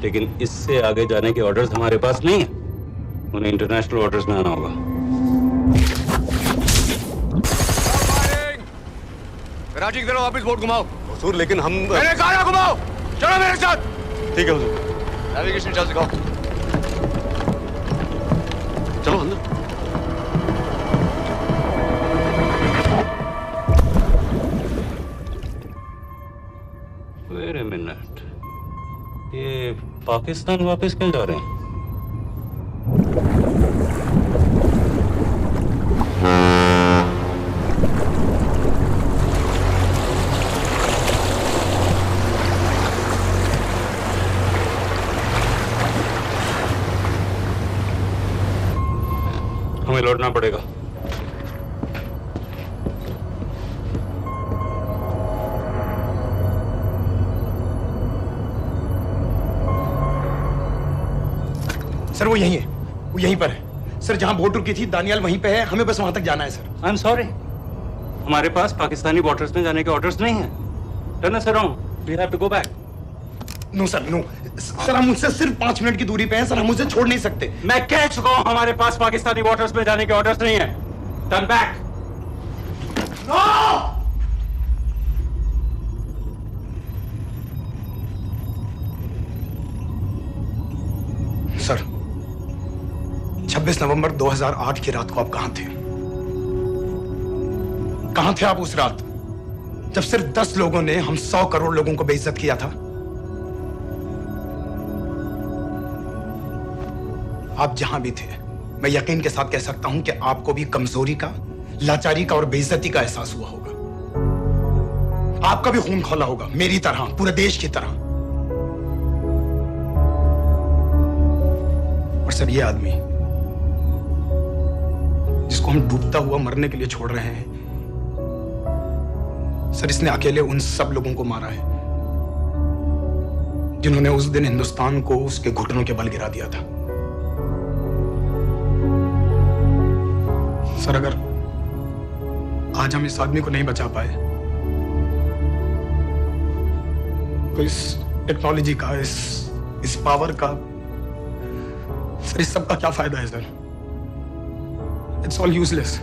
लेकिन इससे आगे जाने के ऑर्डर्स हमारे पास नहीं है। उन्हें इंटरनेशनल वाटर्स में आना होगा। राजी की तरफ वापस बोट घुमाओ। हुजूर लेकिन हम मैंने कहा ना घुमाओ। चलो मेरे साथ। ठीक है हुजूर। नेविगेशन चार्ज दिखाओ। चलो अंदर। वेट अ मिनट, ये पाकिस्तान वापस क्यों जा रहे हैं? हमें लौटना पड़ेगा। सर वो यहीं है, वो यहीं पर है। सर जहां बोट रुकी थी दानियाल वहीं पे है, हमें बस वहां तक जाना है सर। आई एम सॉरी, हमारे पास पाकिस्तानी वाटर्स में जाने के ऑर्डर्स नहीं है। Turn us around, we have to go back. No sir, no sir, हम मुझसे सिर्फ 5 मिनट की दूरी पे हैं सर, हम उसे छोड़ नहीं सकते। मैं कह चुका हूं हमारे पास पाकिस्तानी वाटर्स में जाने के ऑर्डर्स नहीं है। Turn back. नो! सर 26 नवंबर 2008 की रात को आप कहां थे? कहां थे आप उस रात जब सिर्फ 10 लोगों ने हम 100 करोड़ लोगों को बेइज्जत किया था? आप जहां भी थे, मैं यकीन के साथ कह सकता हूं कि आपको भी कमजोरी का, लाचारी का और बेइज्जती का एहसास हुआ होगा। आपका भी खून खौला होगा, मेरी तरह, पूरे देश की तरह। और सर ये आदमी जिसको हम डूबता हुआ मरने के लिए छोड़ रहे हैं, सर इसने अकेले उन सब लोगों को मारा है जिन्होंने उस दिन हिंदुस्तान को उसके घुटनों के बल गिरा दिया था। सर, अगर आज हम इस आदमी को नहीं बचा पाए तो इस टेक्नोलॉजी का, इस पावर का, सर इस सब का क्या फायदा है सर? It's all useless.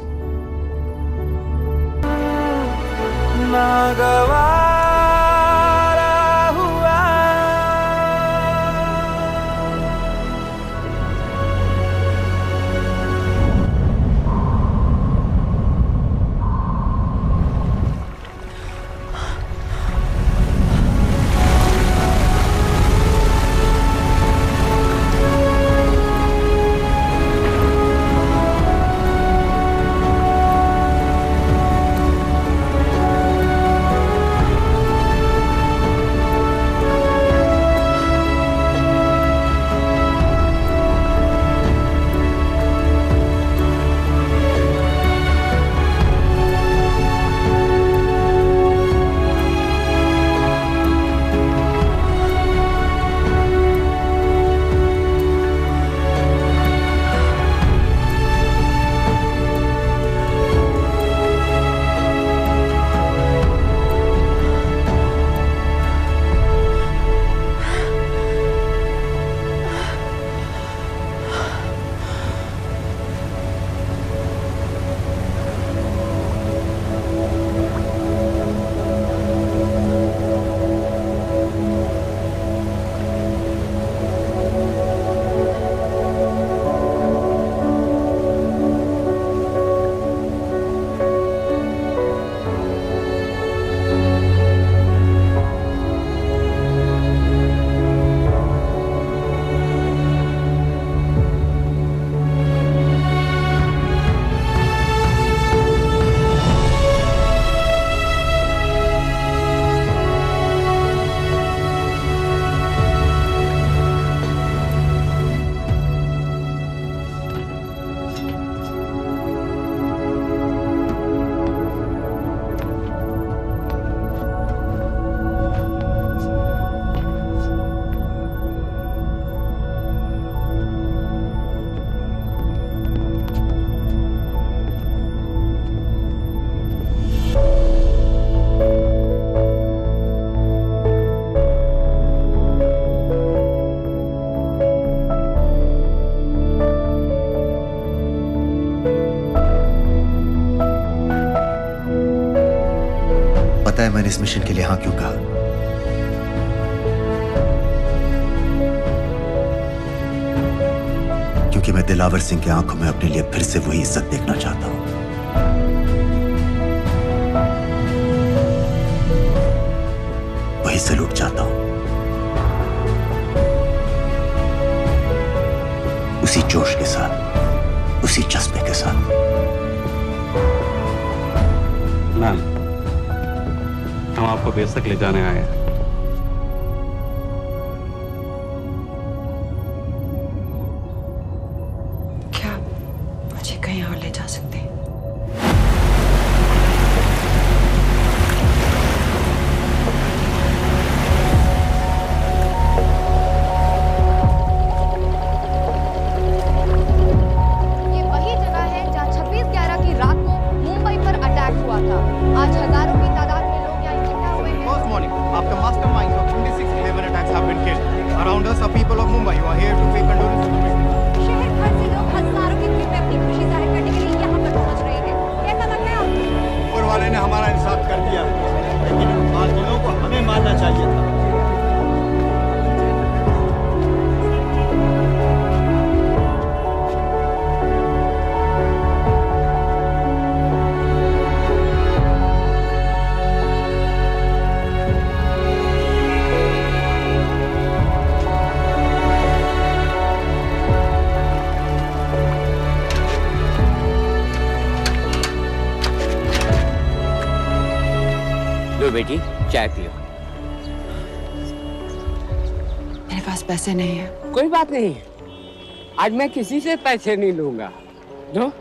पता है मैंने इस मिशन के लिए हाँ क्यों कहा? क्योंकि मैं दिलावर सिंह की आंखों में अपने लिए फिर से वही इज्जत देखना चाहता हूं। वही सैल्यूट चाहता हूं, उसी जोश के साथ, उसी जज्बे के साथ। मैम, हम आपको बेस तक ले जाने आए हैं। क्या मुझे कहीं और ले जा सकते हैं? ये वही जगह है जहां 26/11 की रात को मुंबई पर अटैक हुआ था। आज हजारों की तादाद में लोग यहाँ इकट्ठा हुए हैं। First morning, after masterminds of 26/11 attacks have been killed, around us are people of Mumbai who are here to pay condolences to victims. शहर भर से लोग हजारों की भीड़ में अपनी खुशी जाहिर करने के लिए यहाँ पर पहुँच रहे हैं। कैसा लग रहा है आपको? ऊपर वाले ने हमारा इंसाफ कर दिया, लेकिन मालकिनों को हमें मानना चाहिए था। लो बेटी, चाय पियो। मेरे पास पैसे नहीं है। कोई बात नहीं, आज मैं किसी से पैसे नहीं लूंगा। दो।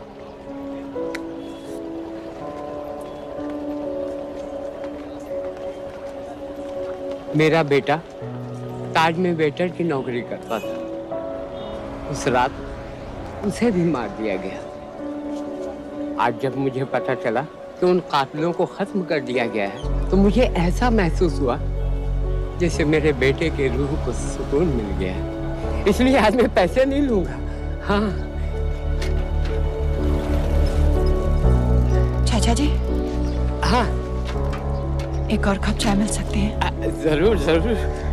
मेरा बेटा कार्ड में वेटर की नौकरी करता था। उस रात उसे भी मार दिया गया। आज जब मुझे पता चला कि उन कातिलों को खत्म कर दिया गया है तो मुझे ऐसा महसूस हुआ जैसे मेरे बेटे के रूह को सुकून मिल गया है। इसलिए आज मैं पैसे नहीं लूंगा। हाँ चाचा जी। हाँ एक और कप चाय मिल सकती है? जरूर जरूर।